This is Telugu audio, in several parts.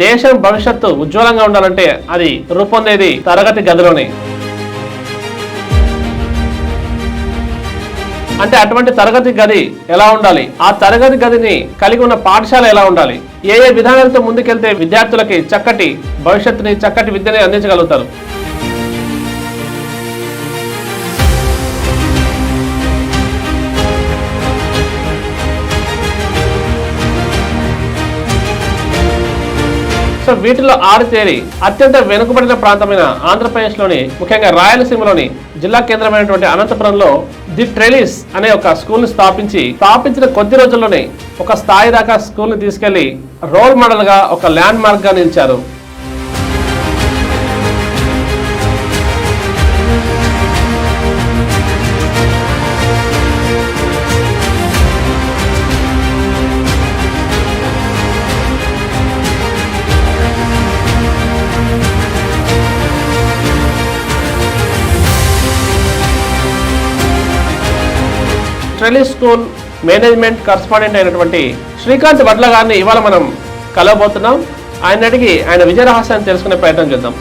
దేశం భవిష్యత్తు ఉజ్వలంగా ఉండాలంటే అది రూపొందేది తరగతి గదిలోనే. అంటే అటువంటి తరగతి గది ఎలా ఉండాలి, ఆ తరగతి గదిని కలిగి ఉన్న పాఠశాల ఎలా ఉండాలి, ఏ విధానాలతో ముందుకెళ్తే విద్యార్థులకి చక్కటి భవిష్యత్తుని చక్కటి విద్యని అందించగలుగుతారు. సో వీటిలో ఆరితేరి అత్యంత వెనుకబడిన ప్రాంతమైన ఆంధ్రప్రదేశ్లోని ముఖ్యంగా రాయలసీమలోని జిల్లా కేంద్రమైనటువంటి అనంతపురంలో ది ట్రెలిస్ అనే ఒక స్కూల్ని స్థాపించిన కొద్ది రోజుల్లోనే ఒక స్థాయి దాకా స్కూల్ని తీసుకెళ్లి రోల్ మోడల్ గా ఒక ల్యాండ్ మార్క్ గా నిలిచారు. ట్రెలిస్ స్కూల్ మేనేజ్మెంట్ కరస్పాండెంట్ అయినటువంటి శ్రీకాంత్ వడ్ల గారిని ఇవాళ మనం కలవబోతున్నాం. ఆయన అడిగి ఆయన విజయ రహస్యాన్ని తెలుసుకునే ప్రయత్నం చేద్దాం.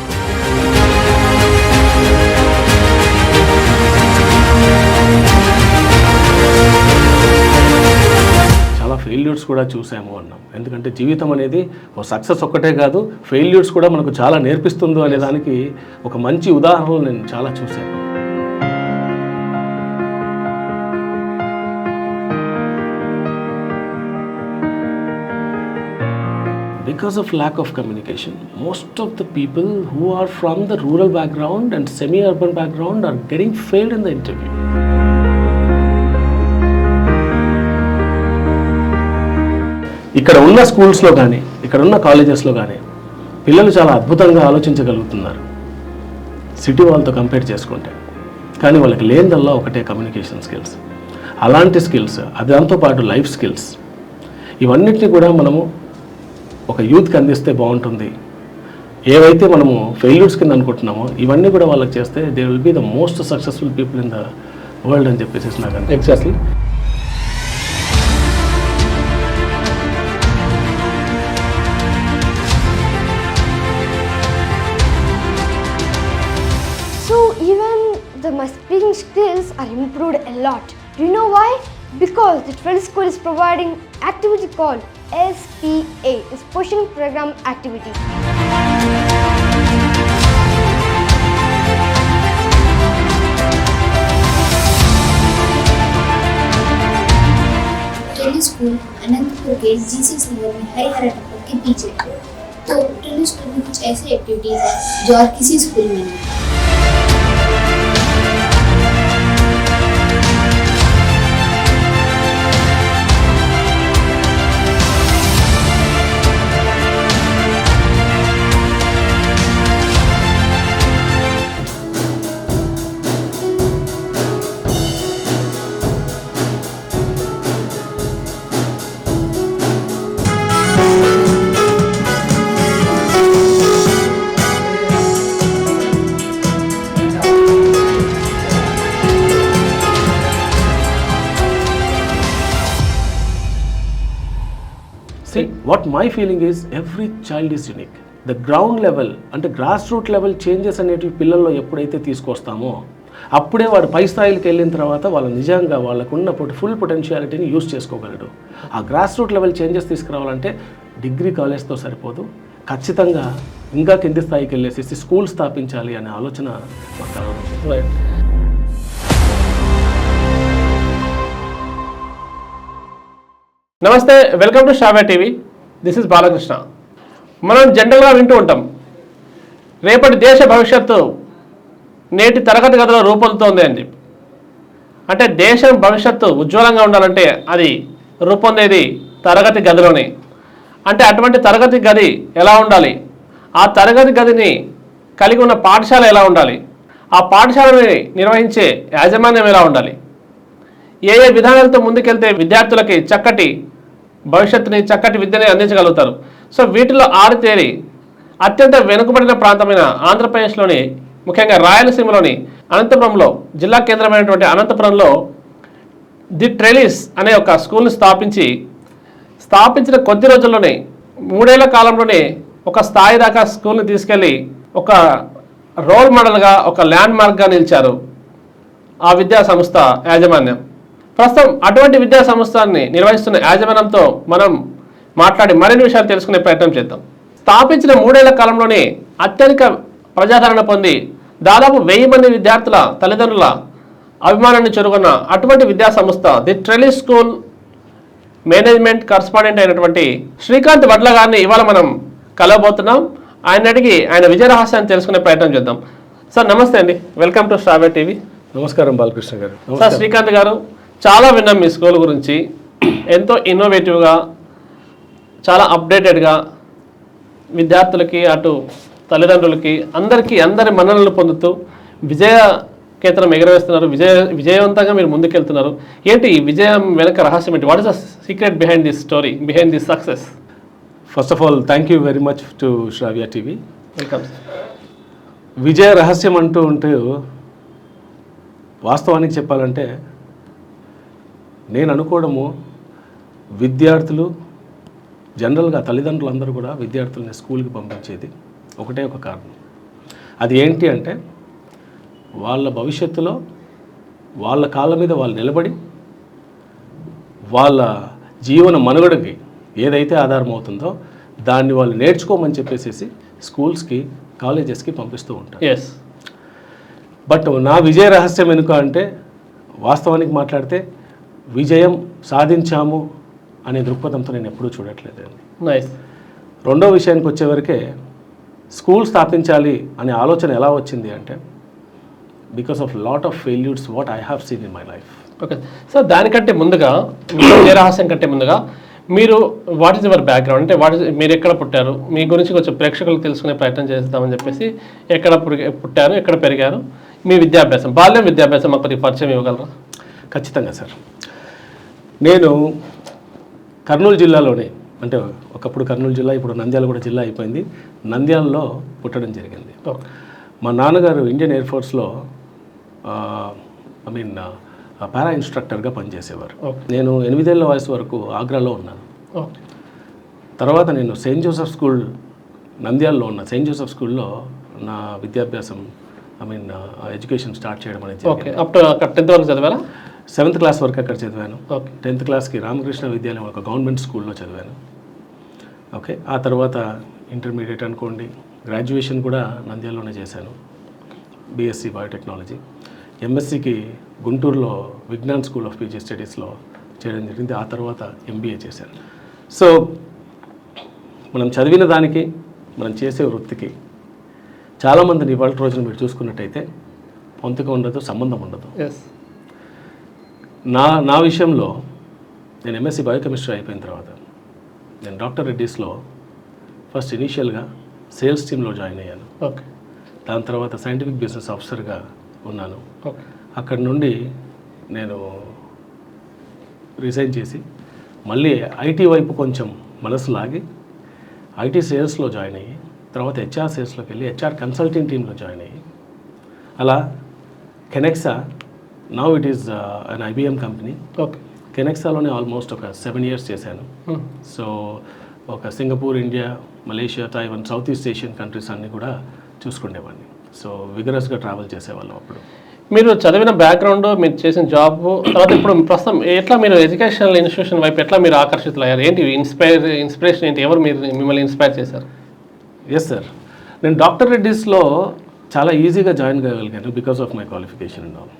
చాలా ఫెయిల్యూర్స్ కూడా చూసాము అన్నాం. ఎందుకంటే జీవితం అనేది ఒక సక్సెస్ ఒక్కటే కాదు, ఫెయిల్యూర్స్ కూడా మనకు చాలా నేర్పిస్తుందో అనే దానికి ఒక మంచి ఉదాహరణలు నేను చాలా చూశాను. Because of lack of communication, most of the people who are from the rural background and semi-urban background are getting failed in the interview. ఇక్కడ ఉన్న స్కూల్స్లో కానీ ఇక్కడ ఉన్న కాలేజెస్లో కానీ పిల్లలు చాలా అద్భుతంగా ఆలోచించగలుగుతున్నారు సిటీ వాళ్ళతో కంపేర్ చేసుకుంటే. కానీ వాళ్ళకి లేనిదల్లా ఒకటే కమ్యూనికేషన్ స్కిల్స్. అలాంటి స్కిల్స్ దాంతోపాటు లైఫ్ స్కిల్స్ ఇవన్నిటిని కూడా మనము ఒక యూత్కి అందిస్తే బాగుంటుంది. ఏవైతే మనము ఫెయిల్యూర్స్ కింద అనుకుంటున్నామో ఇవన్నీ కూడా వాళ్ళకి చేస్తే they will be the most successful people in the world అని చెప్పేసి నాకు అంటే exactly. So even my speaking skills are improved a lot. Do you know why? Because the Trellis School is providing activity called SPA, Exposure Program Activity. Trellis school Anantapur के G6 नगर में हरिहर टेम्पल के पीछे। तो ट्रेलिस स्कूल में कुछ ऐसी एक्टिविटीज है जो और किसी स्कूल में नहीं। See, what my feeling is every child is unique. The ground level అంటే గ్రాస్ రూట్ లెవెల్ చేంజెస్ అనేటివి పిల్లల్లో ఎప్పుడైతే తీసుకొస్తామో అప్పుడే వాడు పై స్థాయికి వెళ్ళిన తర్వాత వాళ్ళు నిజంగా వాళ్ళకున్న ఫుల్ పొటెన్షియాలిటీని యూజ్ చేసుకోగలడు. ఆ గ్రాస్ రూట్ లెవెల్ చేంజెస్ తీసుకురావాలంటే డిగ్రీ కాలేజ్తో సరిపోదు, ఖచ్చితంగా ఇంకా కింది స్థాయికి వెళ్ళేసి స్కూల్ స్థాపించాలి అనే ఆలోచన మాకు కలగదు. నమస్తే, welcome to Shravya TV. This is Balakrishna. మనం జనరల్గా వింటూ ఉంటాం, రేపటి దేశ భవిష్యత్తు నేటి తరగతి గదిలో రూపొందుతోంది అని చెప్పి. అంటే దేశం భవిష్యత్తు ఉజ్వలంగా ఉండాలంటే అది రూపొందేది తరగతి గదిలోనే. అంటే అటువంటి తరగతి గది ఎలా ఉండాలి, ఆ తరగతి గదిని కలిగి ఉన్న పాఠశాల ఎలా ఉండాలి, ఆ పాఠశాలని నిర్వహించే యాజమాన్యం ఎలా ఉండాలి, ఏ విధానాలతో ముందుకెళ్తే విద్యార్థులకి చక్కటి భవిష్యత్తుని చక్కటి విద్యని అందించగలుగుతారు. సో వీటిలో ఆరితేరి అత్యంత వెనుకబడిన ప్రాంతమైన ఆంధ్రప్రదేశ్లోని ముఖ్యంగా రాయలసీమలోని అనంతపురంలో జిల్లా కేంద్రమైనటువంటి అనంతపురంలో ది ట్రెలిస్ అనే ఒక స్కూల్ని స్థాపించిన కొద్ది రోజుల్లోనే 3 ఏళ్ల కాలంలోనే ఒక స్థాయి దాకా స్కూల్ని తీసుకెళ్ళి ఒక రోల్ మోడల్గా, ఒక ల్యాండ్ మార్క్గా నిలిచారు ఆ విద్యా సంస్థ యాజమాన్యం. ప్రస్తుతం అటువంటి విద్యా సంస్థని నిర్వహిస్తున్న యాజమాన్యంతో మనం మాట్లాడి మరిన్ని విషయాలు తెలుసుకునే ప్రయత్నం చేద్దాం. స్థాపించిన 3 ఏళ్ల కాలంలోనే అత్యధిక ప్రజాదరణ పొంది దాదాపు 1000 మంది విద్యార్థుల తల్లిదండ్రుల అభిమానాన్ని చెరుకున్న అటువంటి విద్యా సంస్థ the trellis school management correspondent అయినటువంటి శ్రీకాంత్ వడ్ల గారిని ఇవాళ మనం కలవబోతున్నాం. ఆయన అడిగి ఆయన విజయ రహస్యాన్ని తెలుసుకునే ప్రయత్నం చేద్దాం. సార్ నమస్తే అండి, వెల్కమ్ టు స్టార్వేట్ టీవీ. నమస్కారం బాలకృష్ణ గారు. సార్ శ్రీకాంత్ గారు, చాలా విన్నాం మీ స్కూల్ గురించి. ఎంతో ఇన్నోవేటివ్గా, చాలా అప్డేటెడ్గా విద్యార్థులకి, అటు తల్లిదండ్రులకి, అందరి మన్ననలు పొందుతూ విజయకేతనం ఎగరవేస్తున్నారు. విజయవంతంగా మీరు ముందుకెళ్తున్నారు. ఏంటి ఈ విజయం వెనక రహస్యం ఏంటి? What is the secret behind this story, behind this success? First of all thank you very much to Shravya TV. Welcome. విజయ రహస్యం అంటూ ఉంటే వాస్తవానికి చెప్పాలంటే నేను అనుకోవడము, విద్యార్థులు జనరల్గా తల్లిదండ్రులు అందరూ కూడా విద్యార్థులని స్కూల్కి పంపించేది ఒకటే ఒక కారణం. అది ఏంటి అంటే వాళ్ళ భవిష్యత్తులో వాళ్ళ కాళ్ళ మీద వాళ్ళు నిలబడి వాళ్ళ జీవన మనుగడకి ఏదైతే ఆధారం అవుతుందో దాన్ని వాళ్ళు నేర్చుకోమని చెప్పేసి స్కూల్స్కి, కాలేజెస్కి పంపిస్తూ ఉంటారు. ఎస్. బట్ నా విజయ రహస్యం ఎందుకు అంటే వాస్తవానికి మాట్లాడితే విజయం సాధించాము అనే దృక్పథంతో నేను ఎప్పుడూ చూడట్లేదండి. నైస్. రెండో విషయానికి వచ్చేవరకే స్కూల్ స్థాపించాలి అనే ఆలోచన ఎలా వచ్చింది అంటే because of lot of failures what I have seen in my life. Okay sir, దానికంటే ముందుగా, విజయ రహస్యం కంటే ముందుగా మీరు వాట్ ఈస్ యువర్ బ్యాక్గ్రౌండ్, అంటే మీరు ఎక్కడ పుట్టారు, మీ గురించి కొంచెం ప్రేక్షకులకు తెలుసుకునే ప్రయత్నం చేస్తామని చెప్పేసి, ఎక్కడ పుట్టారు, ఎక్కడ పెరిగారు, మీ విద్యాభ్యాసం, బాల్యం విద్యాభ్యాసం మాకు కొద్దిగా పరిచయం ఇవ్వగలరా? ఖచ్చితంగా సార్. నేను కర్నూలు జిల్లాలోనే, అంటే ఒకప్పుడు కర్నూలు జిల్లా, ఇప్పుడు నంద్యాల కూడా జిల్లా అయిపోయింది, నంద్యాలలో పుట్టడం జరిగింది. మా నాన్నగారు ఇండియన్ ఎయిర్ ఫోర్స్లో పారా ఇన్స్ట్రక్టర్గా పనిచేసేవారు. నేను 8 ఏళ్ల వయసు వరకు ఆగ్రాలో ఉన్నాను. తర్వాత నేను సెయింట్ జోసెఫ్ స్కూల్, నంద్యాలలో ఉన్న సెయింట్ జోసెఫ్ స్కూల్లో నా విద్యాభ్యాసం ఎడ్యుకేషన్ స్టార్ట్ చేయడం అనేది. ఓకే, అప్ టు 10th వరకు చదివారా? 7th క్లాస్ వరకు అక్కడ చదివాను. ఓకే. 10th క్లాస్కి రామకృష్ణ విద్యాలయం ఒక గవర్నమెంట్ స్కూల్లో చదివాను. ఓకే, ఆ తర్వాత ఇంటర్మీడియట్ అనుకోండి, గ్రాడ్యుయేషన్ కూడా నంద్యాలలోనే చేశాను, బీఎస్సీ బయోటెక్నాలజీ. ఎంఎస్సికి గుంటూరులో విజ్ఞాన్ స్కూల్ ఆఫ్ పీజీ స్టడీస్లో చేయడం జరిగింది. ఆ తర్వాత ఎంబీఏ చేశాను. సో మనం చదివిన దానికి, మనం చేసే వృత్తికి చాలామందిని ఇవాళ రోజున మీరు చూసుకున్నట్టయితే పొంతక ఉండదు, సంబంధం ఉండదు. నా విషయంలో నేను ఎంఎస్సీ బయోకెమిస్ట్రీ అయిపోయిన తర్వాత నేను డాక్టర్ రెడ్డీస్లో ఫస్ట్ ఇనీషియల్గా సేల్స్ టీంలో జాయిన్ అయ్యాను. ఓకే. దాని తర్వాత సైంటిఫిక్ బిజినెస్ ఆఫీసర్గా ఉన్నాను. ఓకే. అక్కడి నుండి నేను రిజైన్ చేసి మళ్ళీ ఐటీ వైపు కొంచెం మనసు లాగి ఐటీ సేల్స్లో జాయిన్ అయ్యి, తర్వాత హెచ్ఆర్ సేల్స్లోకి వెళ్ళి హెచ్ఆర్ కన్సల్టింగ్ టీంలో జాయిన్ అయ్యి, అలా Kenexa, now it is an IBM company. Okay. కెనెక్సాలోనే ఆల్మోస్ట్ ఒక 7 years చేశాను. సో ఒక Singapore, India, Malaysia, Taiwan, south east Asian countries అన్నీ కూడా చూసుకునేవాడిని. సో విగరస్గా ట్రావెల్ చేసేవాళ్ళం అప్పుడు. మీరు చదివిన బ్యాక్గ్రౌండ్, మీరు చేసిన జాబ్, తర్వాత ఇప్పుడు ప్రస్తుతం ఎట్లా మీరు ఎడ్యుకేషనల్ ఇన్స్టిట్యూషన్ వైపు ఎట్లా మీరు ఆకర్షితులయ్యారు? ఏంటి ఇన్స్పిరేషన్ ఏంటి? ఎవరు మిమ్మల్ని ఇన్స్పైర్ చేశారు? ఎస్ సార్, నేను డాక్టర్ రెడ్డీస్లో చాలా ఈజీగా జాయిన్ కాగలిగాను because of my qualification and all.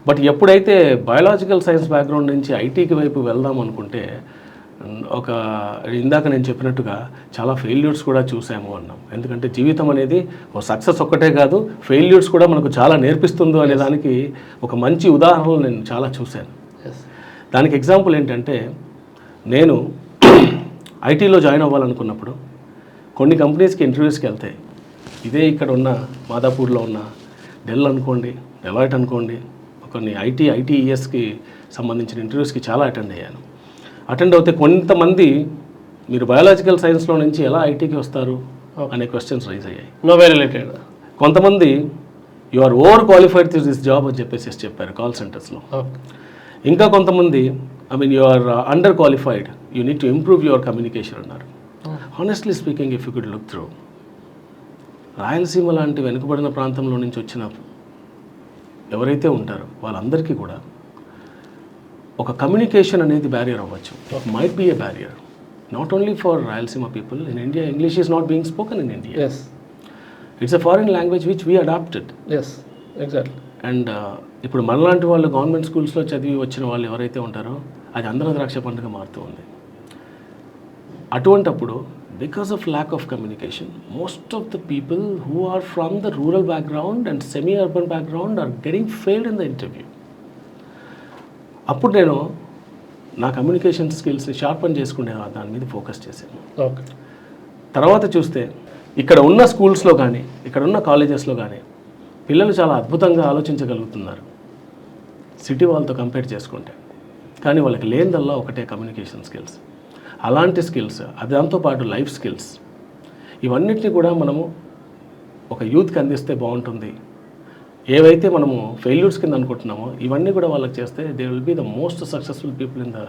But ఎప్పుడైతే బయాలజికల్ సైన్స్ బ్యాక్గ్రౌండ్ నుంచి ఐటీకి వైపు వెళ్దాం అనుకుంటే, ఒక ఇందాక నేను చెప్పినట్టుగా చాలా ఫెయిల్యూర్స్ కూడా చూసాము అన్నాం. ఎందుకంటే జీవితం అనేది ఒక సక్సెస్ ఒక్కటే కాదు, ఫెయిల్యూర్స్ కూడా మనకు చాలా నేర్పిస్తుందో అనే దానికి ఒక మంచి ఉదాహరణలు నేను చాలా చూశాను. దానికి ఎగ్జాంపుల్ ఏంటంటే, నేను ఐటీలో జాయిన్ అవ్వాలనుకున్నప్పుడు కొన్ని కంపెనీస్కి ఇంటర్వ్యూస్కి వెళ్తే, ఇదే ఇక్కడ ఉన్న మాదాపూర్లో ఉన్న డెల్ అనుకోండి, డెలాయిట్ అనుకోండి, కొన్ని ఐటీఈఎస్కి సంబంధించిన ఇంటర్వ్యూస్కి చాలా అటెండ్ అవుతే కొంతమంది మీరు బయాలజికల్ సైన్స్లో నుంచి ఎలా ఐటీకి వస్తారు అనే క్వశ్చన్స్ రైజ్ అయ్యాయి. No way related. కొంతమంది you are over qualified to this job అని చెప్పేసి చెప్పారు కాల్ సెంటర్స్లో. ఇంకా కొంతమంది you are under qualified, you need to improve your communication అన్నారు. Honestly speaking, if you could look through, Rayalaseema లాంటి వెనుకబడిన ప్రాంతంలో నుంచి వచ్చిన ఎవరైతే ఉంటారో వాళ్ళందరికీ కూడా ఒక కమ్యూనికేషన్ అనేది బ్యారియర్ అవ్వచ్చు. Might be a barrier not only for Rayalaseema people. In India English is not being spoken in India. Yes, it's a foreign language which we adapted. Yes, exactly. And ఇప్పుడు మనలాంటి వాళ్ళు గవర్నమెంట్ స్కూల్స్లో చదివి వచ్చిన వాళ్ళు ఎవరైతే ఉంటారో అది అందరూ ద్రాక్ష పండుగ మారుతూ ఉంది. అటువంటప్పుడు because of lack of communication, most of the people who are from the rural background and semi-urban background are getting failed in the interview. అప్పుడు నేను నా కమ్యూనికేషన్ స్కిల్స్ని షార్పన్ చేసుకునే దాని మీద ఫోకస్ చేశాను. ఓకే. తర్వాత చూస్తే ఇక్కడ ఉన్న స్కూల్స్లో కానీ ఇక్కడ ఉన్న కాలేజెస్లో కానీ పిల్లలు చాలా అద్భుతంగా ఆలోచించగలుగుతున్నారు సిటీ వాళ్ళతో కంపేర్ చేసుకుంటే. కానీ వాళ్ళకి లేనిదల్లా ఒకటే కమ్యూనికేషన్ స్కిల్స్. అలాంటి స్కిల్స్, దాంతోపాటు లైఫ్ స్కిల్స్, ఇవన్నిటిని కూడా మనము ఒక యూత్కి అందిస్తే బాగుంటుంది. ఏవైతే మనము ఫెయిల్యూర్స్ కింద అనుకుంటున్నామో ఇవన్నీ కూడా వాళ్ళకి చేస్తే they will be the most successful people in the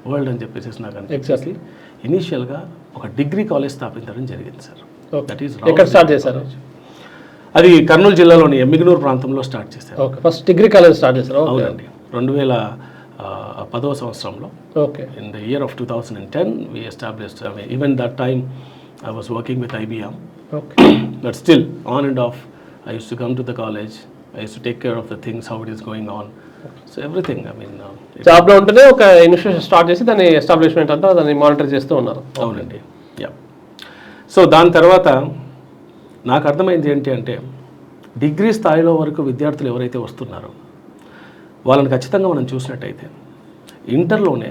world అని చెప్పేసి నాకు అనిపిస్తుంది. ఇనీషియల్గా ఒక డిగ్రీ కాలేజ్ స్థాపించడం జరిగింది సార్. దట్ ఈస్ ఎక్కడ స్టార్ట్ చేశారు? అది కర్నూలు జిల్లాలోని ఎమ్మిగనూరు ప్రాంతంలో స్టార్ట్ చేశారు. Okay, first degree college start చేశారు. అవునండి, 2010వ సంవత్సరంలో. Okay. In the year of 2010 we established, I mean, even that time I was working with IBM. Okay. But still on and off I used to come to the college, I used to take care of the things, how it is going on. So everything, I mean, జాబ్లో ఉంటేనే ఒక ఇన్స్టిట్యూషన్ స్టార్ట్ చేసి దాని ఎస్టాబ్లిష్మెంట్ అంతా దాన్ని మానిటర్ చేస్తూ ఉన్నారు. అవునండి, యా. సో దాని తర్వాత నాకు అర్థమైంది ఏంటి అంటే డిగ్రీ స్థాయిలో వరకు విద్యార్థులు ఎవరైతే వస్తున్నారో వాళ్ళని ఖచ్చితంగా మనం చూసినట్టయితే ఇంటర్లోనే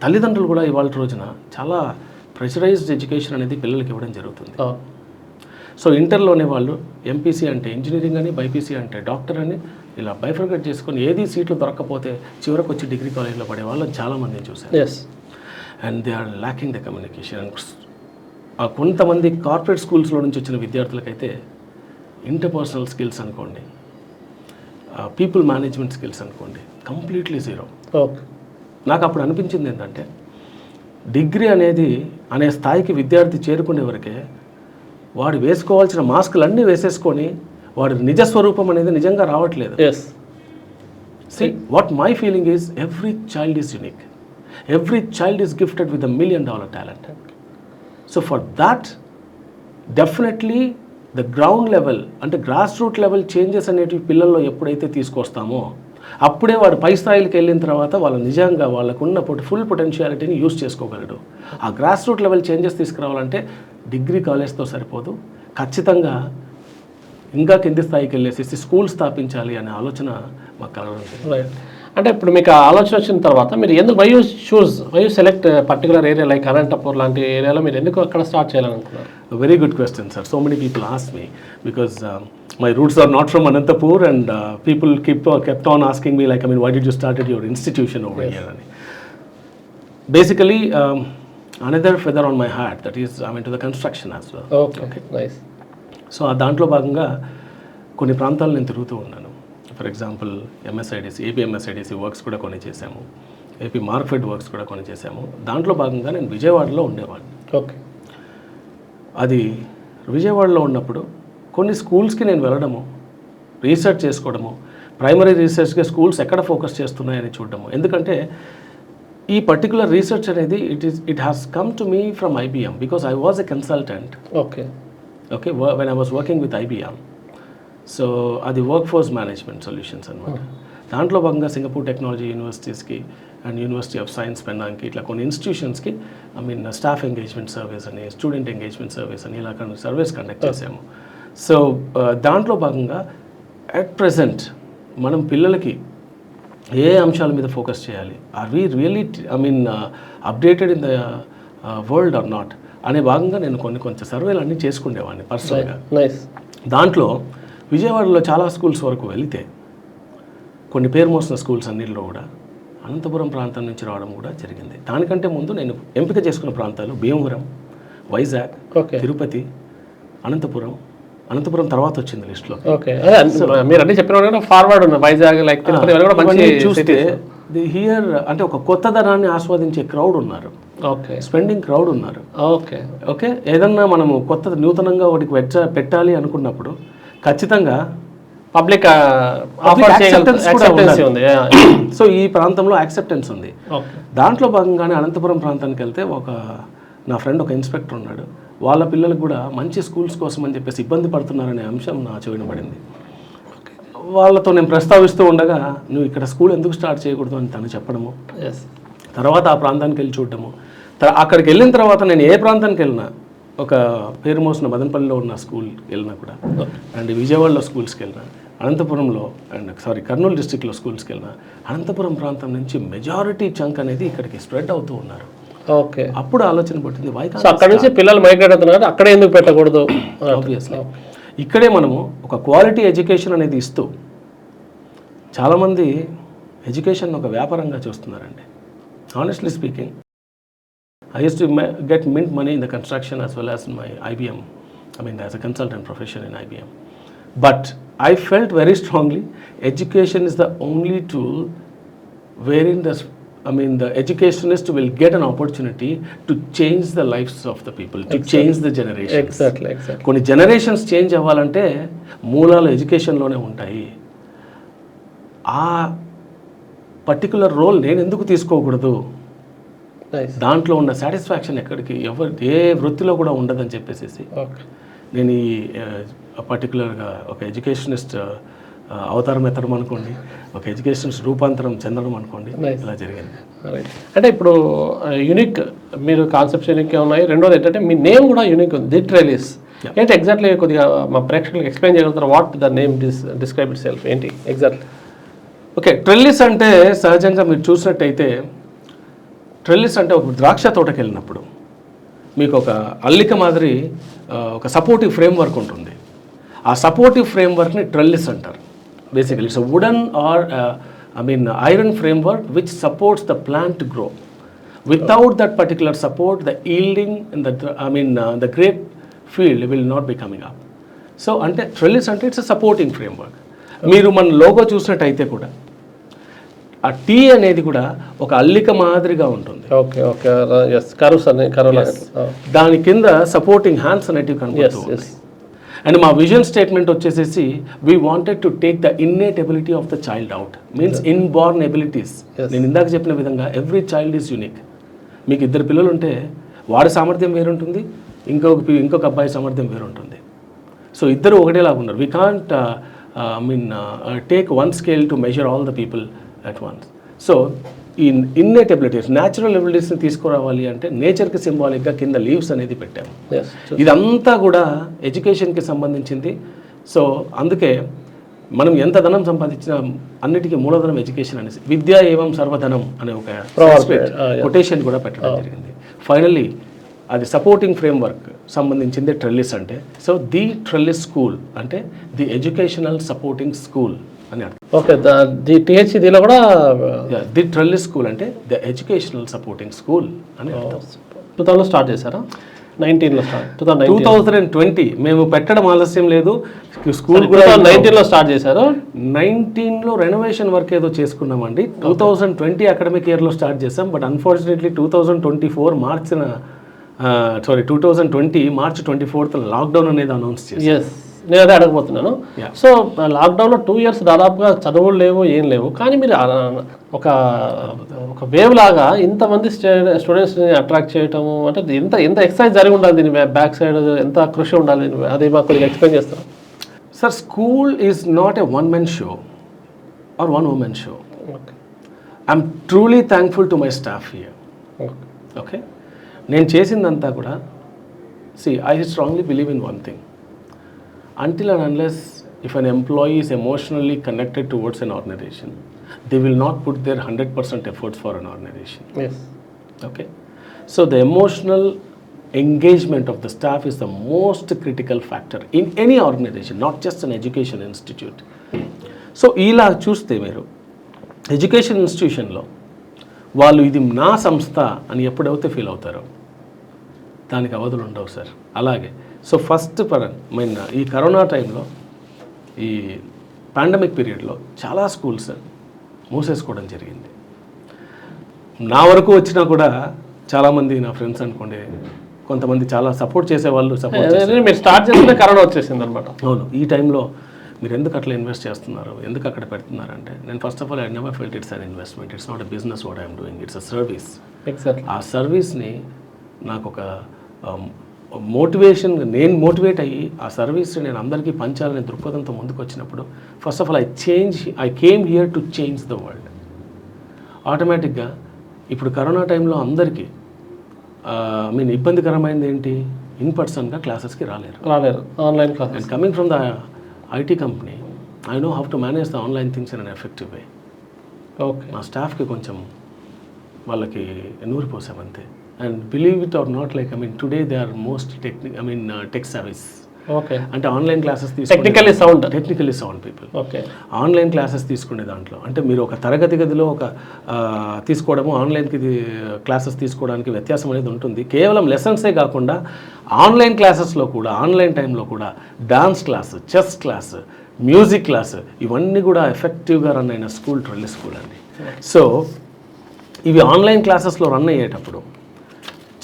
తల్లిదండ్రులు కూడా ఇవాళ రోజున చాలా ప్రెషరైజ్డ్ ఎడ్యుకేషన్ అనేది పిల్లలకి ఇవ్వడం జరుగుతుంది. సో ఇంటర్లోనే వాళ్ళు ఎంపీసీ అంటే ఇంజనీరింగ్ అని, బైపీసీ అంటే డాక్టర్ అని ఇలా బైఫర్గేట్ చేసుకొని ఏది సీట్లు దొరకకపోతే చివరికి వచ్చి డిగ్రీ కాలేజ్లో పడే వాళ్ళని చాలామందిని చూశారు. Yes. And they are lacking the communication. కొంతమంది కార్పొరేట్ స్కూల్స్లో నుంచి వచ్చిన విద్యార్థులకైతే ఇంటర్పర్సనల్ స్కిల్స్ అనుకోండి, పీపుల్ మేనేజ్మెంట్ స్కిల్స్ అనుకోండి, కంప్లీట్లీ జీరో. ఓకే. నాకు అప్పుడు అనిపించింది ఏంటంటే డిగ్రీ అనేది అనే స్థాయికి విద్యార్థి చేరుకునే వరకే వాడు వేసుకోవాల్సిన మాస్కులు అన్నీ వేసేసుకొని వాడి నిజస్వరూపం అనేది నిజంగా రావట్లేదు. Yes. See, what my feeling is, every child is unique. Every child is gifted with $1 million talent. So for that, definitely the ground level అంటే గ్రాస్ రూట్ లెవెల్ చేంజెస్ అనేటివి పిల్లల్లో ఎప్పుడైతే తీసుకొస్తామో అప్పుడే వాడు పై స్థాయికి వెళ్ళిన తర్వాత వాళ్ళు నిజంగా వాళ్ళకున్న ఫుల్ పొటెన్షియాలిటీని యూజ్ చేసుకోగలడు. ఆ గ్రాస్ రూట్ లెవెల్ చేంజెస్ తీసుకురావాలంటే డిగ్రీ కాలేజ్తో సరిపోదు, ఖచ్చితంగా ఇంకా కింది స్థాయికి వెళ్ళేసి స్కూల్ స్థాపించాలి అనే ఆలోచన మాకు కలగడం. రైట్. అంటే ఇప్పుడు మీకు ఆ ఆలోచన వచ్చిన తర్వాత మీరు ఎందుకు why you select particular area like Anantapur లాంటి ఏరియాలో మీరు ఎందుకు అక్కడ స్టార్ట్ చేయాలనుకున్నారు? Very good question sir. So many people ask me because my roots are not from Anantapur and people kept on asking me like, I mean, why did you started your institution over here? Basically, another feather on my hat, that is I'm into the construction as well. Okay. Nice. So దాంట్లో భాగంగా కొన్ని ప్రాంతాలు నేను తిరుగుతూ ఉన్నాను. For example AP MSIDC works కూడా కొన్ని చేశాము, ఏపీ మార్క్ఫెడ్ వర్క్స్ కూడా కొన్ని చేశాము. దాంట్లో భాగంగా నేను విజయవాడలో ఉండేవాడిని. ఓకే. అది విజయవాడలో ఉన్నప్పుడు కొన్ని స్కూల్స్కి నేను వెళ్ళడము, రీసెర్చ్ చేసుకోవడము, ప్రైమరీ రీసెర్చ్గా స్కూల్స్ ఎక్కడ ఫోకస్ చేస్తున్నాయని చూడడము. ఎందుకంటే ఈ పర్టికులర్ రీసెర్చ్ అనేది it has come to me from IBM because I was a consultant. Okay. When I was working with IBM. So అది వర్క్ ఫోర్స్ మేనేజ్మెంట్ సొల్యూషన్స్ అనమాట. దాంట్లో భాగంగా సింగపూర్ టెక్నాలజీ యూనివర్సిటీస్కి అండ్ యూనివర్సిటీ ఆఫ్ సైన్స్ పెన్నాంగ్కి ఇట్లా కొన్ని ఇన్స్టిట్యూషన్స్కి స్టాఫ్ ఎంగేజ్మెంట్ సర్వీస్ అని, స్టూడెంట్ ఎంగేజ్మెంట్ సర్వీస్ అని ఇలా సర్వీస్ కండక్ట్ చేసాము. సో దాంట్లో భాగంగా అట్ ప్రెజెంట్ మనం పిల్లలకి ఏ అంశాల మీద ఫోకస్ చేయాలి, are we really updated in the world or not అనే భాగంగా నేను కొంచెం సర్వేలు అన్నీ చేసుకునేవాడిని పర్సనల్గా. దాంట్లో విజయవాడలో చాలా స్కూల్స్ వరకు వెళితే కొన్ని పేరు మోసిన స్కూల్స్ అన్నింటిలో కూడా అనంతపురం ప్రాంతం నుంచి రావడం కూడా జరిగింది. దానికంటే ముందు నేను ఎంపిక చేసుకున్న ప్రాంతాలు భీమవరం, వైజాగ్, తిరుపతి, అనంతపురం తర్వాత వచ్చింది లిస్ట్లో. ఓకే. మీరు అన్నీ చెప్పిన ఫార్వర్డ్ ఉన్న వైజాగ్ లైక్ తిరుపతి కూడా మంచి చూస్తే హియర్ అంటే ఒక కొత్తదనాన్ని ఆస్వాదించే క్రౌడ్ ఉన్నారు. ఓకే స్పెండింగ్ క్రౌడ్ ఉన్నారు. ఓకే ఓకే, ఏదన్నా మనము కొత్త నూతనంగా ఒకటికి పెట్టాలి అనుకున్నప్పుడు ఖచ్చితంగా పబ్లిక్ acceptance కూడా ఉండాలి. ఉంది. సో ఈ ప్రాంతంలో యాక్సెప్టెన్స్ ఉంది. ఓకే దాంట్లో భాగంగానే అనంతపురం ప్రాంతానికి వెళ్తే నా ఫ్రెండ్ ఒక ఇన్స్పెక్టర్ ఉన్నాడు. వాళ్ళ పిల్లలకు కూడా మంచి స్కూల్స్ కోసం అని చెప్పేసి ఇబ్బంది పడుతున్నారనే అంశం నా చెవిన పడింది. వాళ్ళతో నేను ప్రస్తావిస్తూ ఉండగా నువ్వు ఇక్కడ స్కూల్ ఎందుకు స్టార్ట్ చేయకూడదు అని తను చెప్పడము, తర్వాత ఆ ప్రాంతానికి వెళ్ళి చూడటము, అక్కడికి వెళ్ళిన తర్వాత నేను ఏ ప్రాంతానికి వెళ్ళినా, ఒక పేరు మోసిన మదనపల్లిలో ఉన్న స్కూల్కి వెళ్ళినా కూడా, అండ్ విజయవాడలో స్కూల్స్కి వెళ్ళినా, అనంతపురంలో కర్నూలు డిస్ట్రిక్ట్లో స్కూల్స్కి వెళ్ళినా, అనంతపురం ప్రాంతం నుంచి మెజారిటీ చంక్ అనేది ఇక్కడికి స్ప్రెడ్ అవుతూ ఉన్నారు. ఓకే, అప్పుడు ఆలోచన పట్టింది అక్కడ నుంచి పిల్లలు మైగ్రేట్ అవుతున్నారు, అక్కడే ఎందుకు పెట్టకూడదు. ఆబ్వియస్లీ ఇక్కడే మనము ఒక క్వాలిటీ ఎడ్యుకేషన్ అనేది ఇస్తూ, చాలామంది ఎడ్యుకేషన్ ఒక వ్యాపారంగా చూస్తున్నారండి. Honestly speaking, I used to get mint money in the construction as well as in my IBM, as a consultant profession in IBM. But I felt very strongly education is the only tool wherein the educationist will get an opportunity to change the lives of the people, to change the generations. Exactly. కొన్ని జనరేషన్స్ చేంజ్ అవ్వాలంటే మూలాలు ఎడ్యుకేషన్లోనే ఉంటాయి. ఆ పర్టికులర్ రోల్ నేను ఎందుకు తీసుకోకూడదు, దాంట్లో ఉన్న సాటిస్ఫాక్షన్ ఎక్కడికి ఏ వృత్తిలో కూడా ఉండదని చెప్పేసి నేను ఈ పర్టికులర్గా ఒక ఎడ్యుకేషనిస్ట్ అవతారం ఎత్తడం అనుకోండి, ఒక ఎడ్యుకేషనిస్ట్ రూపాంతరం చెందడం అనుకోండి, ఇలా జరిగింది. అంటే ఇప్పుడు యూనిక్ మీరు కాన్సెప్ట్స్ యూనిక్గా ఉన్నాయి. రెండోది ఏంటంటే మీ నేమ్ కూడా యూనిక్ ఉంది, ది ట్రెలిస్. ఏంటి ఎగ్జాక్ట్లీ కొద్దిగా మా ప్రేక్షకులకు ఎక్స్ప్లెయిన్ చేయగలుగుతారు, what the name describe it self, ఏంటి ఎగ్జాక్ట్లీ? ఓకే, ట్రెల్లిస్ అంటే సహజంగా మీరు చూసినట్టయితే, ట్రెల్లిస్ అంటే ఒక ద్రాక్ష తోటకి వెళ్ళినప్పుడు మీకు ఒక అల్లిక మాదిరి ఒక సపోర్టివ్ ఫ్రేమ్వర్క్ ఉంటుంది. ఆ సపోర్టివ్ ఫ్రేమ్వర్క్ని ట్రెల్లిస్ అంటారు. Basically it's wooden or iron framework which supports the plant to grow. Without that particular support the yielding in the grape field will not be coming up. So అంటే ట్రెల్లిస్ అంటే ఇట్స్ అ సపోర్టింగ్ ఫ్రేమ్వర్క్. మీరు మన లోగో చూసినట్టయితే కూడా ఆ టీ అనేది కూడా ఒక అల్లిక మాదిరిగా ఉంటుంది. ఓకే ఓకే, దాని కింద సపోర్టింగ్ హ్యాండ్స్ అనేటివి కనిపిస్తాయి. అండ్ మా విజన్ స్టేట్మెంట్ వచ్చేసేసి we wanted to take the innate ability of the child out, means inborn abilities. నేను ఇందాక చెప్పిన విధంగా ఎవ్రీ చైల్డ్ ఈజ్ యూనిక్. మీకు 2 పిల్లలు ఉంటే వాడి సామర్థ్యం వేరుంటుంది, ఇంకొక అబ్బాయి సామర్థ్యం వేరుంటుంది. సో ఇద్దరు ఒకటేలాగా ఉన్నారు. We can't take one scale to measure all the people at once. So ఈ ఇన్నెట్ ఎబిలిటీస్, న్యాచురల్ ఎబిలిటీస్ని తీసుకురావాలి అంటే నేచర్కి సింబాలిక్గా కింద లీవ్స్ అనేది పెట్టాము. ఇదంతా కూడా ఎడ్యుకేషన్కి సంబంధించింది. సో అందుకే మనం ఎంత ధనం సంపాదించినా అన్నిటికీ మూలధనం ఎడ్యుకేషన్ అనేసి, విద్య ఏవం సర్వధనం అనే ఒక కొటేషన్ కూడా పెట్టడం జరిగింది. ఫైనల్లీ అది సపోర్టింగ్ ఫ్రేమ్వర్క్ సంబంధించింది ట్రెల్లిస్ అంటే. సో ది ట్రెల్లిస్ స్కూల్ అంటే ది ఎడ్యుకేషనల్ సపోర్టింగ్ స్కూల్ అని అర్థం. ఓకే, ది టీహెచ్డీలో కూడా ది ట్రెల్లిస్ స్కూల్ అంటే ది ఎడ్యుకేషనల్ సపోర్టింగ్ స్కూల్ అని అర్థం. 2000 స్టార్ట్ చేశారా? 19లో స్టార్ట్, 2020 మేము పెట్టడం ఆలస్యం లేదు. స్కూల్ కూడా 19లో స్టార్ట్ చేశారు. 19లో రెనోవేషన్ వర్క్ ఏదో చేసుకున్నామండి. 2020 అకాడమిక్ ఇయర్లో స్టార్ట్ చేసాం. బట్ అన్ఫార్చునేట్లీ 2020 మార్చ్ 24 లాక్డౌన్ అనేది అనౌన్స్ చేశారు. నేను అదే అడగబోతున్నాను. సో లాక్డౌన్లో 2 years దాదాపుగా చదువులు లేవు, ఏం లేవు, కానీ మీరు ఒక వేవ్ లాగా ఇంతమంది స్టూడెంట్స్ని అట్రాక్ట్ చేయటము అంటే ఎంత ఎక్సర్సైజ్ జరిగి ఉండాలి, దీని బ్యాక్ సైడ్ ఎంత కృషి ఉండాలి, అది మాకు కొద్దిగా ఎక్స్ప్లెయిన్ చేస్తారా? Sir, school is not a one men show or one women show. I'm truly thankful to my staff here. Okay, నేను చేసిందంతా కూడా I strongly believe in one thing. Until and unless if an employee is emotionally connected towards an organization, they will not put their 100% efforts for an organization. Yes. Okay. So the emotional engagement of the staff is the most critical factor in any organization, not just an education institute. So ఇలా చూస్తే మీరు ఎడ్యుకేషన్ ఇన్స్టిట్యూషన్లో వాళ్ళు ఇది నా సంస్థ అని ఎప్పుడైతే ఫీల్ అవుతారో దానికి అవధులు ఉండవు సార్. అలాగే సో ఫస్ట్ ఈ కరోనా టైంలో, ఈ పాండమిక్ పీరియడ్లో చాలా స్కూల్స్ మూసేసుకోవడం జరిగింది. నా వరకు వచ్చినా కూడా చాలామంది నా ఫ్రెండ్స్ అనుకోండి, కొంతమంది చాలా సపోర్ట్ చేసేవాళ్ళు మీరు స్టార్ట్ చేస్తే కరోనా వచ్చేసింది అనమాట. అవును, ఈ టైంలో మీరు ఎందుకు అట్లా ఇన్వెస్ట్ చేస్తున్నారు, ఎందుకు అక్కడ పెడుతున్నారంటే, నేను first of all I never felt it's an investment, it's not a business what I'm doing, it's a service. Exactly. ఆ సర్వీస్ని నాకు ఒక మోటివేషన్, నేను మోటివేట్ అయ్యి ఆ సర్వీస్ని నేను అందరికీ పంచాలనే దృక్పథంతో ముందుకు వచ్చినప్పుడు, first of all I came here to change the world. ఆటోమేటిక్గా ఇప్పుడు కరోనా టైంలో అందరికీ ఇబ్బందికరమైనది ఏంటి, ఇన్ పర్సన్గా క్లాసెస్కి రాలేరు, online class. And coming from the IT company, I know how to manage the online things in an effective way. Okay. మా స్టాఫ్కి కొంచెం వాళ్ళకి నూరి పోసామంతే. And believe it or not, like today they are most tech service. Okay. అంటే online classes technically sound people. Okay. Online classes తీసుకునే దాంట్లో అంటే మీరు ఒక తరగతి గదిలో ఒక తీసుకోవడము, ఆన్లైన్కి క్లాసెస్ తీసుకోవడానికి వ్యత్యాసం అనేది ఉంటుంది. కేవలం లెసన్సే కాకుండా ఆన్లైన్ క్లాసెస్లో కూడా, ఆన్లైన్ టైంలో కూడా dance class, chess class, music class, ఇవన్నీ కూడా ఎఫెక్టివ్గా రన్ అయిన స్కూల్ ట్రెల్లి స్కూల్ అండి. సో ఇవి ఆన్లైన్ క్లాసెస్లో రన్ అయ్యేటప్పుడు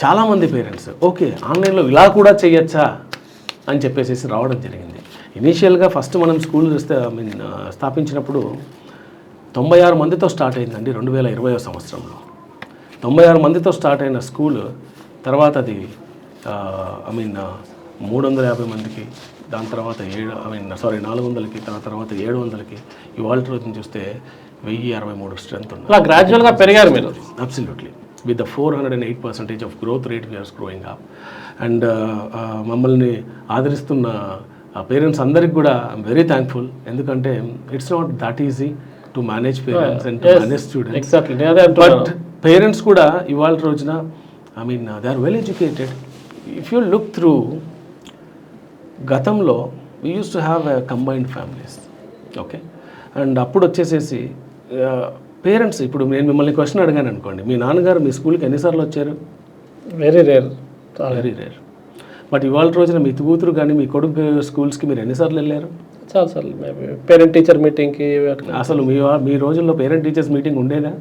చాలామంది పేరెంట్స్ ఓకే ఆన్లైన్లో ఇలా కూడా చేయొచ్చా అని చెప్పేసి రావడం జరిగింది. ఇనీషియల్గా ఫస్ట్ మనం స్కూల్ స్థాపించినప్పుడు 96 మందితో స్టార్ట్ అయిందండి 2020 సంవత్సరంలో. 96 మందితో స్టార్ట్ అయిన స్కూల్ తర్వాత అది 350 మందికి, దాని తర్వాత 400కి, తర్వాత 700కి, ఇవాళ రోజున చూస్తే 1063 స్ట్రెంత్ ఉంది. అలా గ్రాడ్యువల్గా పెరిగారు మీరు. Absolutely. with the 408% of growth rate we are growing up. And మమ్మల్ని ఆదరిస్తున్న పేరెంట్స్ అందరికి కూడా ఐఎమ్ వెరీ థ్యాంక్ఫుల్. ఎందుకంటే it's not that easy to manage parents and to manage students. Exactly. But parents కూడా ఇవాళ రోజున they are well educated. If you look through, గతంలో we use to have combined families. Okay. And అప్పుడు వచ్చేసేసి పేరెంట్స్, ఇప్పుడు నేను మిమ్మల్ని క్వశ్చన్ అడిగాను అనుకోండి, మీ నాన్నగారు మీ స్కూల్కి ఎన్నిసార్లు వచ్చారు? Very rare. బట్ ఇవాళ రోజున మీ కూతురు కానీ మీ కొడుకు స్కూల్స్కి మీరు ఎన్నిసార్లు వెళ్ళారు? చాలాసార్లు. పేరెంట్ టీచర్ మీటింగ్కి. అసలు మీ రోజుల్లో పేరెంట్ టీచర్స్ మీటింగ్ ఉండేదా?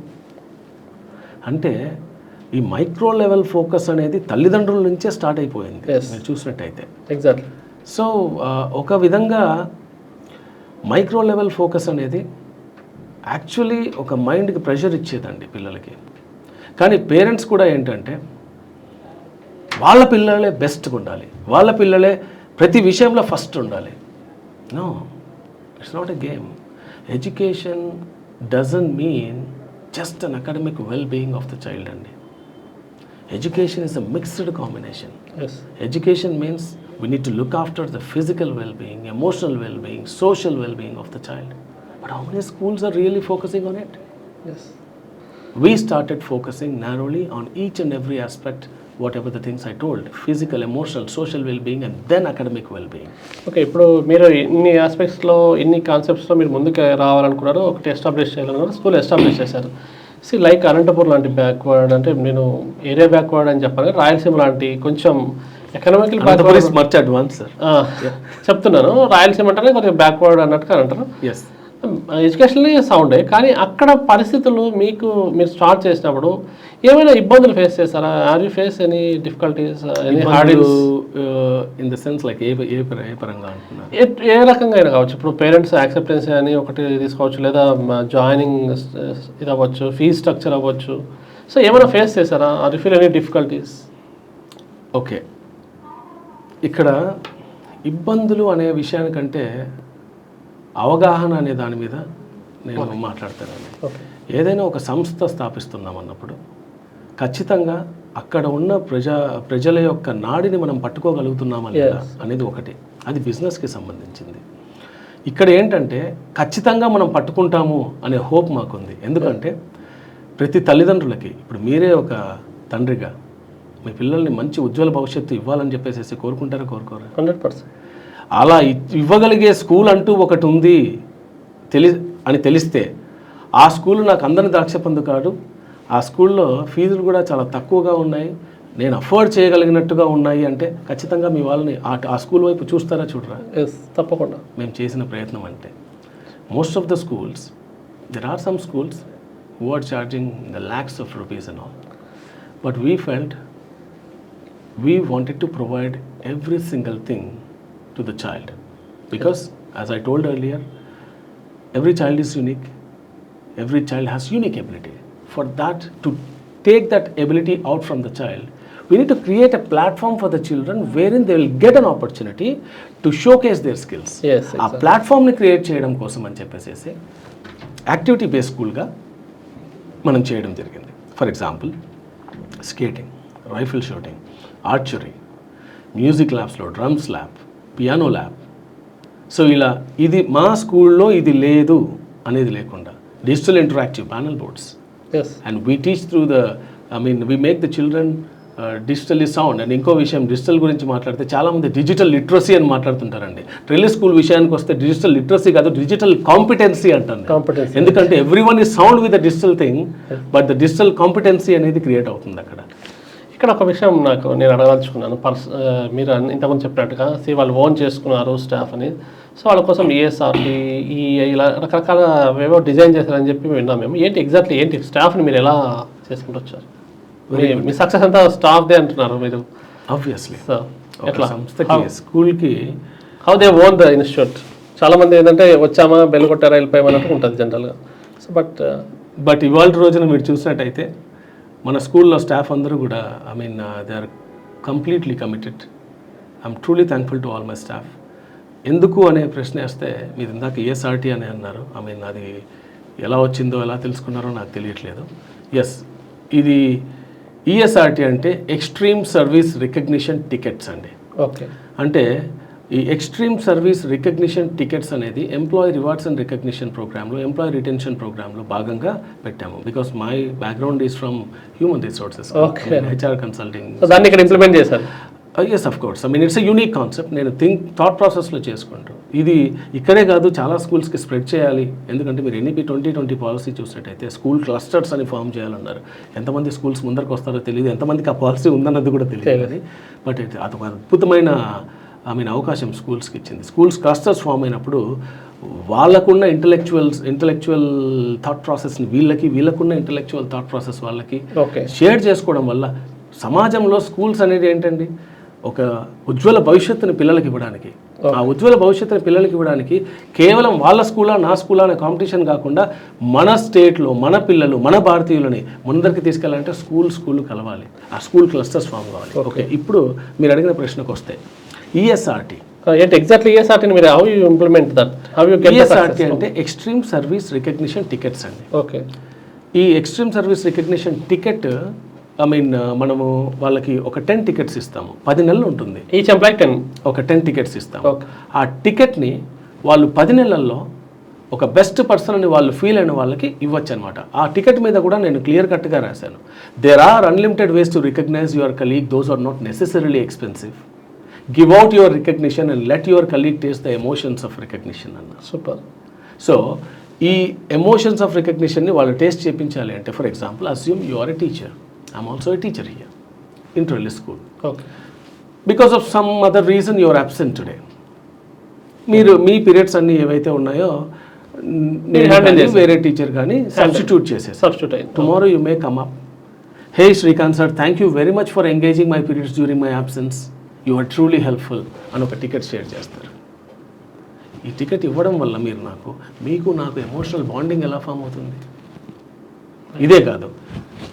అంటే ఈ మైక్రో లెవెల్ ఫోకస్ అనేది తల్లిదండ్రుల నుంచే స్టార్ట్ అయిపోయింది మీరు చూసినట్టయితే. ఎగ్జాక్ట్లీ. సో ఒక విధంగా మైక్రో లెవెల్ ఫోకస్ అనేది యాక్చువల్లీ ఒక మైండ్కి ప్రెషర్ ఇచ్చేదండి పిల్లలకి. కానీ పేరెంట్స్ కూడా ఏంటంటే వాళ్ళ పిల్లలే బెస్ట్గా ఉండాలి, వాళ్ళ పిల్లలే ప్రతి విషయంలో ఫస్ట్ ఉండాలి. No, it's not a game. Education doesn't mean just an academic well being of the child అండి. Education is a mixed combination. Yes. Education means we need to look after the physical well-being, emotional well-being, social well-being of the child. But how many schools are really focusing on it? Yes. We started focusing narrowly on each and every aspect, whatever the things I told, physical, emotional, social well-being, and then academic well-being. Okay. ఇప్పుడు మీరు ఇన్ని ఆస్పెక్ట్స్లో, ఇన్ని కాన్సెప్ట్స్లో మీరు ముందుకు రావాలనుకున్నారు, ఒకటి ఎస్టాబ్లిష్ చేయాలనుకున్నారు, స్కూల్ ఎస్టాబ్లిష్ చేశారు. లైక్ అనంతపూర్ లాంటి బ్యాక్వర్డ్, అంటే నేను ఏరియా బ్యాక్వర్డ్ అని చెప్పాను, రాయలసీమ లాంటి కొంచెం economical backward, much advance sir చెప్తున్నాను. రాయలసీమ అంటేనే కొంచెం బ్యాక్వర్డ్ అన్నట్టుగా అంటారు. ఎస్. ఎడ్యుకేషనల్లీ సౌండే, కానీ అక్కడ పరిస్థితులు మీరు స్టార్ట్ చేసినప్పుడు ఏమైనా ఇబ్బందులు ఫేస్ చేస్తారా? Are you face any difficulties, any hurdles in the sense like ఏ పరంగా అంటున్నారు? ఏ రకంగా అయినా కావచ్చు. ఇప్పుడు పేరెంట్స్ యాక్సెప్టెన్స్ అని ఒకటి తీసుకోవచ్చు, లేదా జాయినింగ్ ఇది అవ్వచ్చు, ఫీజ్ స్ట్రక్చర్ అవ్వచ్చు. సో ఏమైనా ఫేస్ చేస్తారా? Are you feel any difficulties? Okay, ఇక్కడ ఇబ్బందులు అనే విషయానికంటే అవగాహన అనే దాని మీద నేను మాట్లాడతానండి. ఏదైనా ఒక సంస్థ స్థాపిస్తున్నాం అన్నప్పుడు ఖచ్చితంగా అక్కడ ఉన్న ప్రజల యొక్క నాడిని మనం పట్టుకోగలుగుతున్నామా లేదా అనేది ఒకటి, అది బిజినెస్కి సంబంధించింది. ఇక్కడ ఏంటంటే ఖచ్చితంగా మనం పట్టుకుంటాము అనే హోప్ మాకుంది. ఎందుకంటే ప్రతి తల్లిదండ్రులకి, ఇప్పుడు మీరే ఒక తండ్రిగా మీ పిల్లల్ని మంచి ఉజ్వల భవిష్యత్తు ఇవ్వాలని చెప్పేసి కోరుకుంటారా, కోరుకోరా? 100%. అలా ఇవ్వగలిగే స్కూల్ అంటూ ఒకటి ఉంది అని తెలిస్తే ఆ స్కూల్ నాకు అందరిని ద్రాక్ష పండు కాదు, ఆ స్కూల్లో ఫీజులు కూడా చాలా తక్కువగా ఉన్నాయి, నేను అఫోర్డ్ చేయగలిగినట్టుగా ఉన్నాయి అంటే ఖచ్చితంగా మీ వాళ్ళని ఆ స్కూల్ వైపు చూస్తారా, చూడరా? తప్పకుండా. మేము చేసిన ప్రయత్నం అంటే most of the schools, there are some schools who are charging the lakhs of rupees and all. But we felt we wanted to provide every single thing to the child. Because, as I told earlier, every child is unique. Every child has unique ability. For that, to take that ability out from the child, we need to create a platform for the children wherein they will get an opportunity to showcase their skills. Yes, ఆ exactly. ప్లాట్ఫామ్ని క్రియేట్ చేయడం కోసం అని చెప్పేసి యాక్టివిటీ బేస్డ్ స్కూల్గా మనం చేయడం జరిగింది. For example skating, rifle shooting, archery, music ల్యాబ్స్లో drums lab, piano lab. So ఇలా ఇది మా స్కూల్లో ఇది లేదు అనేది లేకుండా digital interactive panel boards. Yes. And we teach through the we make the children digitally sound. And ఇంకో విషయం, డిజిటల్ గురించి మాట్లాడితే చాలామంది డిజిటల్ లిటరసీ అని మాట్లాడుతుంటారండి. ట్రిల్లీ స్కూల్ విషయానికి వస్తే డిజిటల్ లిటరసీ కాదు, డిజిటల్ కాంపిటెన్సీ అంటాను. Competency. ఎందుకంటే every one is sound with the digital thing, but the digital competency అనేది క్రియేట్ అవుతుంది అక్కడ. ఇక్కడ ఒక విషయం నేను అడగదలుచుకున్నాను. మీరు ఇంతకుముందు చెప్పినట్టుగా వాళ్ళు ఓన్ చేసుకున్నారు స్టాఫ్ అని. సో వాళ్ళ కోసం ఈఎస్ఆర్టీ ఇలా రకరకాల ఏవో డిజైన్ చేశారని చెప్పి విన్నాం మేము. ఏంటి స్టాఫ్ని మీరు ఎలా చేసుకుంటూ వచ్చారు? మీ సక్సెస్ అంతా స్టాఫ్దే అంటున్నారు మీరు. ఆబ్వియస్లీ సో ఎట్లా సంస్థకి స్కూల్కి how they own the institute? చాలామంది ఏంటంటే వచ్చామా బెల్ కొట్టారా వెళ్ళిపోయామన్నట్టు ఉంటుంది జనరల్గా. సో బట్ ఇవాళ రోజున మీరు చూసినట్టయితే మన స్కూల్లో స్టాఫ్ అందరూ కూడా they are completely committed. I'm truly thankful to all my staff. ఎందుకు అనే ప్రశ్న వేస్తే మీరు ఇందాక ఈఎస్ఆర్టీ అని అన్నారు. అది ఎలా వచ్చిందో ఎలా తెలుసుకున్నారో నాకు తెలియట్లేదు. ఎస్, ఇది ఈఎస్ఆర్టీ అంటే ఎక్స్ట్రీమ్ సర్వీస్ రికగ్నిషన్ టికెట్స్ అండి. ఓకే. అంటే ఈ ఎక్స్ట్రీమ్ సర్వీస్ రికగ్నిషన్ టికెట్స్ అనేది ఎంప్లాయీ రివార్డ్స్ అండ్ రికగ్నిషన్ ప్రోగ్రామ్లో, ఎంప్లాయీ రిటెన్షన్ ప్రోగ్రామ్లో భాగంగా పెట్టాము. Because my background is from human resources, HR consulting. దాన్ని ఇక్కడ ఇంప్లిమెంట్ చేశారు. Yes, of course. It's a unique concept. నేను థాట్ ప్రాసెస్లో చేసుకుంటూ ఇది ఇక్కడే కాదు చాలా స్కూల్స్కి స్ప్రెడ్ చేయాలి. ఎందుకంటే మీరు ఎన్ఈపీ 2020 పాలసీ చూసినట్టయితే స్కూల్ క్లస్టర్స్ అని ఫామ్ చేయాలన్నారు. ఎంతమంది స్కూల్స్ ముందరకు వస్తారో తెలియదు, ఎంతమందికి ఆ పాలసీ ఉందన్నది కూడా తెలియదు. అని బట్ అదొక అద్భుతమైన అవకాశం స్కూల్స్కి ఇచ్చింది. స్కూల్స్ క్లస్టర్స్ ఫామ్ అయినప్పుడు వాళ్ళకున్న ఇంటలెక్చువల్ థాట్ ప్రాసెస్ని వీళ్ళకున్న ఇంటలెక్చువల్ థాట్ ప్రాసెస్ వాళ్ళకి షేర్ చేసుకోవడం వల్ల సమాజంలో స్కూల్స్ అనేది ఏంటండి, ఒక ఉజ్వల భవిష్యత్తుని పిల్లలకి ఇవ్వడానికి. ఆ ఉజ్వల భవిష్యత్తుని పిల్లలకి ఇవ్వడానికి కేవలం వాళ్ళ స్కూలా నా స్కూలా అనే కాంపిటీషన్ కాకుండా మన స్టేట్లో మన పిల్లలు మన భారతీయులని ముందరికి తీసుకెళ్ళాలంటే స్కూల్ కలవాలి, ఆ స్కూల్ క్లస్టర్స్ ఫామ్ కావాలి. ఓకే, ఇప్పుడు మీరు అడిగిన ప్రశ్నకు వస్తే ఈఎస్ఆర్టీ ఏంటి ఎగ్జాక్ట్లీ? ఈఎస్ఆర్టీని మీరు how you implement that? How you get ESRT అంటే ఎక్స్ట్రీమ్ సర్వీస్ రికగ్నిషన్ టికెట్స్ అండి. ఓకే. ఈ ఎక్స్ట్రీమ్ సర్వీస్ రికగ్నిషన్ టికెట్ మనము వాళ్ళకి ఒక 10 టికెట్స్ ఇస్తాము. 10 నెలలు ఉంటుంది. ఈచ్ ఎంప్లాయ్ 10 ఒక 10 టికెట్స్ ఇస్తాము. ఆ టికెట్ని వాళ్ళు 10 నెలల్లో ఒక బెస్ట్ పర్సన్ అని వాళ్ళు ఫీల్ అయిన వాళ్ళకి ఇవ్వచ్చు అనమాట. ఆ టికెట్ మీద కూడా నేను క్లియర్ కట్గా రాశాను, there are unlimited ways to recognize your colleague, those are not necessarily expensive. Give out your recognition and let your colleague taste the emotions of recognition అన్న. సూపర్. సో ఈ ఎమోషన్స్ ఆఫ్ రికగ్నిషన్ని వాళ్ళు టేస్ట్ చేయించాలి అంటే, for example assume you are a teacher. I'm also a teacher here in Trellis School. Okay. Because of some other reason you are absent today. మీరు మీ పీరియడ్స్ అన్నీ ఏవైతే ఉన్నాయో నేను వేరే టీచర్ కానీ సబ్స్టిట్యూట్ చేసేసి tomorrow you may come up, hey Srikanth sir, thank you very much for engaging my periods during my absence, you are truly helpful అని ఒక టికెట్ షేర్ చేస్తారు. ఈ టికెట్ ఇవ్వడం వల్ల మీకు నాకు ఎమోషనల్ బాండింగ్ ఎలా ఫామ్ అవుతుంది. ఇదే కాదు,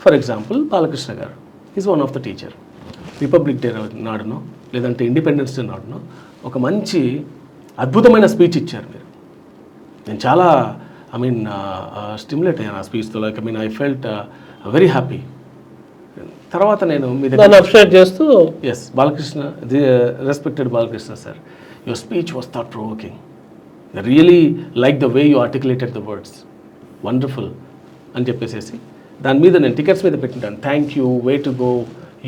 for example Balakrishna garu is one of the teacher. Republic day నాడునో లేదంటే ఇండిపెండెన్స్ డే నాడునో ఒక మంచి అద్భుతమైన స్పీచ్ ఇచ్చారు మీరు. నేను చాలా స్టిమ్యులేట్ అయ్యాను ఆ స్పీచ్తో. I felt very happy. తర్వాత నేను మీ దగ్గర అప్రిషియేట్ చేస్తూ, yes Balakrishna, respected Balakrishna sir, your speech was thought provoking, really like the way you articulated the words, wonderful అని చెప్పేసి దాని మీద నేను టికెట్స్ మీద పెట్టింటాను, thank you, way to go,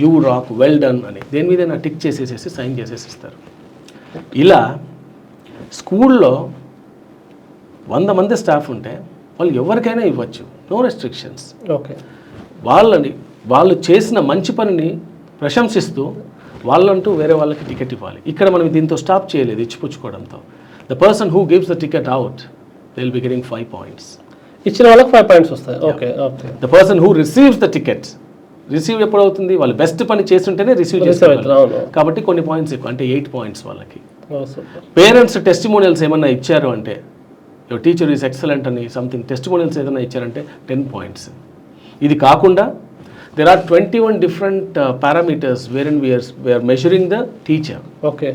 you rock, well done అని. దేని మీద నా టిక్ చేసేసేసి సైన్ చేసేసి ఇస్తారు. ఇలా స్కూల్లో 100 మంది స్టాఫ్ ఉంటే వాళ్ళు ఎవరికైనా ఇవ్వచ్చు, నో రెస్ట్రిక్షన్స్. ఓకే. వాళ్ళు చేసిన మంచి పనిని ప్రశంసిస్తూ వాళ్ళంటూ వేరే వాళ్ళకి టికెట్ ఇవ్వాలి. ఇక్కడ మనం దీంతో స్టాప్ చేయలేదు ఇచ్చిపుచ్చుకోవడంతో. The person who gives the ticket out they will be getting 5 points. ఇచ్చిన వాళ్ళకి 5 points వస్తాయి. Okay. Okay. The person who receives the ticket receive ఎప్పుడు అవుతుంది, వాళ్ళు బెస్ట్ పని చేస్తుంటేనే రిసీవ్ అవుతారు, చేస్తారు. అవును. కాబట్టి కొన్ని పాయింట్స్ ఎక్కువ, అంటే 8 పాయింట్స్ వాళ్ళకి. ఓ సూపర్. పేరెంట్స్ టెస్టిమోనియల్స్ ఏమన్నా ఇచ్చారు అంటే, యువర్ టీచర్ ఈజ్ ఎక్సలెంట్ అని సంథింగ్ టెస్టిమోనియల్స్ ఏదైనా ఇచ్చారంటే 10 పాయింట్స్. ఇది కాకుండా there are 21 different parameters wherein we are measuring the teacher. Okay.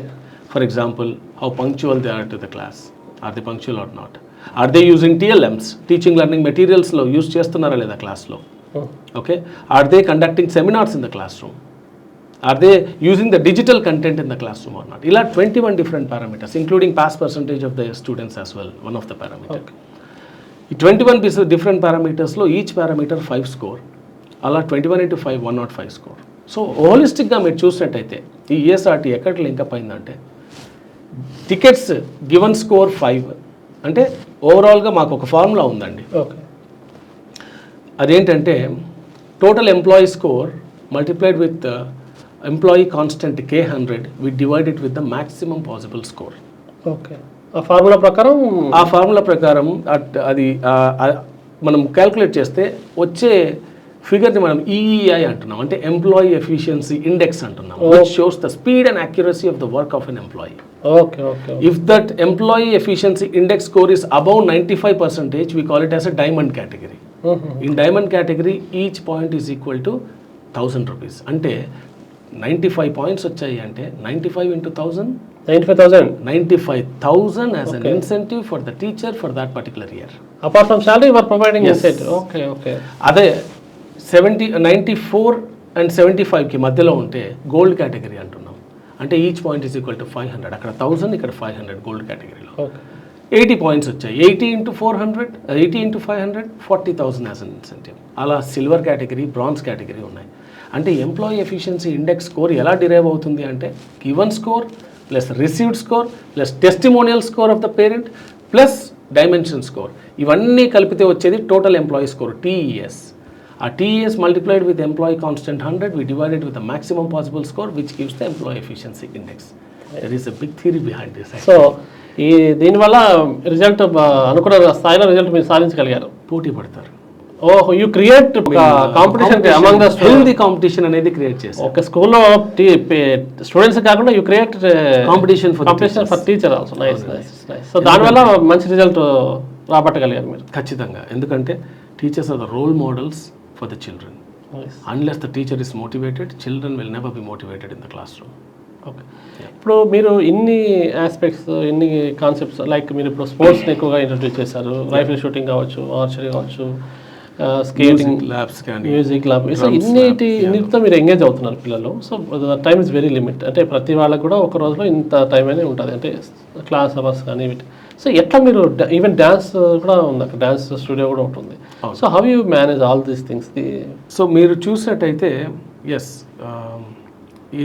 For example, how punctual they are to the class. Are they punctual or not? Are they using TLMs, teaching learning materials లో యూజ్ చేస్తున్నారా లేదా క్లాస్లో? Okay. Are they conducting seminars in the classroom? Are they using the digital content in the classroom or not? ఇలా 21 different parameters, including pass percentage of the students as well, one of the parameter. ఈ 21 different parametersలో ఈచ్ parameter 5 score. అలా 21 into 5 105 స్కోర్. సో హోలిస్టిక్గా మీరు చూసినట్టయితే ఈ ESRT ఎక్కడ లింకప్ అయిందంటే, టికెట్స్ గివన్ స్కోర్ 5 అంటే ఓవరాల్గా మాకు ఒక ఫార్ములా ఉందండి. ఓకే. అదేంటంటే total employee score multiplied with employee constant K100 we divide it with the maximum possible score. Okay. ఆ ఫార్ములా ప్రకారం అది మనం క్యాల్కులేట్ చేస్తే వచ్చే ఫిగర్ని మనం EEI అంటున్నాం, అంటే ఎంప్లాయీ ఎఫిషియన్సీ ఇండెక్స్ అంటున్నాం, which shows the speed and accuracy of the work of N employee. Okay. Okay. If that employee efficiency index score is above 95%, we call it as a diamond category. In diamond category, each point is equal to 1000 rupees. అంటే 95 పాయింట్స్ వచ్చాయి అంటే 95 into 1000, 95,000 as an incentive for the teacher for that particular year. Apart from salary, you are providing incentive. Okay, okay. అదే 94 and 75కి మధ్యలో ఉంటే గోల్డ్ కేటగిరీ అంటున్నాం, అంటే each point is equal to 500. అక్కడ 1000, ఇక్కడ 500 గోల్డ్ కేటగిరీలో. 80 పాయింట్స్ వచ్చాయి, 80 into 400, 80 into 500, 40,000 as an incentive. అలా సిల్వర్ కేటగిరీ, బ్రాంజ్ కేటగిరీ ఉన్నాయి. అంటే ఎంప్లాయీ ఎఫిషియన్సీ ఇండెక్స్ స్కోర్ ఎలా డిరైవ్ అవుతుంది అంటే given score plus received score plus testimonial score of the parent plus dimension score, ఇవన్నీ కలిపితే వచ్చేది టోటల్ ఎంప్లాయీ స్కోర్ TES. ఆ TES multiplied with employee constant 100, we divide it with the maximum possible score, which gives the employee efficiency index. There is a big theory behind this. So దీనివల్ల రిజల్ట్ అనుకున్న స్థాయిలో రిజల్ట్ మీరు సాధించగలిగారు. పోటీ పడతారు. Oh, you create competition among the healthy competition అనేది క్రియేట్ చేస్తారు. ఒక స్కూల్లో స్టూడెంట్స్ కాకుండా you create competition for teacher also. Nice nice nice. So దానివల్ల మంచి రిజల్ట్ రాబట్టగలిగారు మీరు. ఖచ్చితంగా, ఎందుకంటే teachers are the role models for the children. Nice. Unless the teacher is motivated, children will never be motivated in the classroom. Okay. ఇప్పుడు మీరు ఇన్ని ఆస్పెక్ట్స్, ఇన్ని కాన్సెప్ట్స్, లైక్ మీరు ఇప్పుడు స్పోర్ట్స్ని ఎక్కువగా ఇంట్రడ్యూస్ చేశారు, రైఫిల్ షూటింగ్ కావచ్చు, ఆర్చరీ కావచ్చు, స్కేటింగ్ ల్యాబ్స్ కానీ, మ్యూజిక్ ల్యాబ్, సో ఇన్నిటితో మీరు ఎంగేజ్ అవుతున్నారు పిల్లలు. So time is very limit, అంటే ప్రతి వాళ్ళకి కూడా ఒక రోజులో ఇంత టైం అనేది ఉంటుంది, అంటే క్లాస్ అవర్స్ కానీ. సో ఎట్లా మీరు ఈవెన్ డ్యాన్స్ కూడా ఉంది, అక్కడ డ్యాన్స్ స్టూడియో కూడా ఉంటుంది. So how you manage all these things? So మీరు చూసినట్టయితే ఎస్,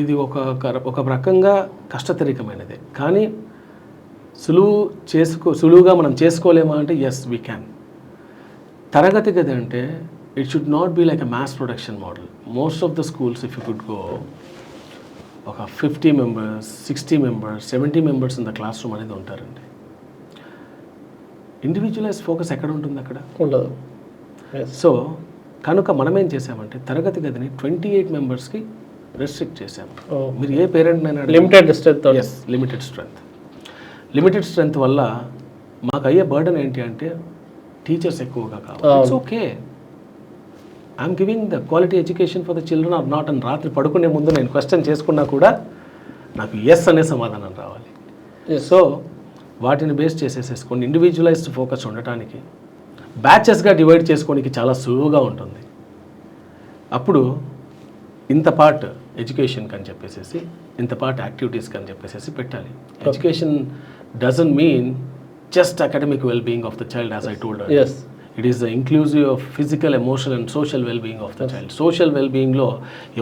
ఇది ఒక రకంగా కష్టతరికమైనదే, కానీ సులువుగా మనం చేసుకోలేమా అంటే ఎస్ వీ క్యాన్. తరగతి గది అంటే it should not be like a mass production model. Most of the schools if you could go, ఒక 50 members, 60 members, 70 members in the classroom అనేది ఉంటారండి. ఇండివిజువలైజ్ ఫోకస్ ఎక్కడ ఉంటుంది? అక్కడ ఉండదు. సో కనుక మనం ఏం చేసామంటే తరగతి గదిని 28 మెంబర్స్కి రెస్ట్రిక్ట్ చేసాము. మీరు ఏ పేరెంట్ అయినా limited strength. Yes, limited strength వల్ల మాకు అయ్యే బర్డన్ ఏంటి అంటే టీచర్స్ ఎక్కువగా కావాలి. It's okay, I'm giving the quality education for the children or not అని రాత్రి పడుకునే ముందు నేను క్వశ్చన్ చేసుకున్నా కూడా నాకు ఎస్ అనే సమాధానం రావాలి. సో వాటిని బేస్ చేసేసేసుకోండి. ఇండివిజువలైజ్డ్ ఫోకస్ ఉండటానికి బ్యాచెస్గా డివైడ్ చేసుకోనికి చాలా సులువుగా ఉంటుంది. అప్పుడు ఇంత పార్ట్ ఎడ్యుకేషన్కి అని చెప్పేసి, ఇంత పార్ట్ యాక్టివిటీస్కి అని చెప్పేసి పెట్టాలి. Education doesn't mean just academic wellbeing of the child, as I told. It is the inclusive of physical, emotional and social wellbeing of the child. Social వెల్బీయింగ్లో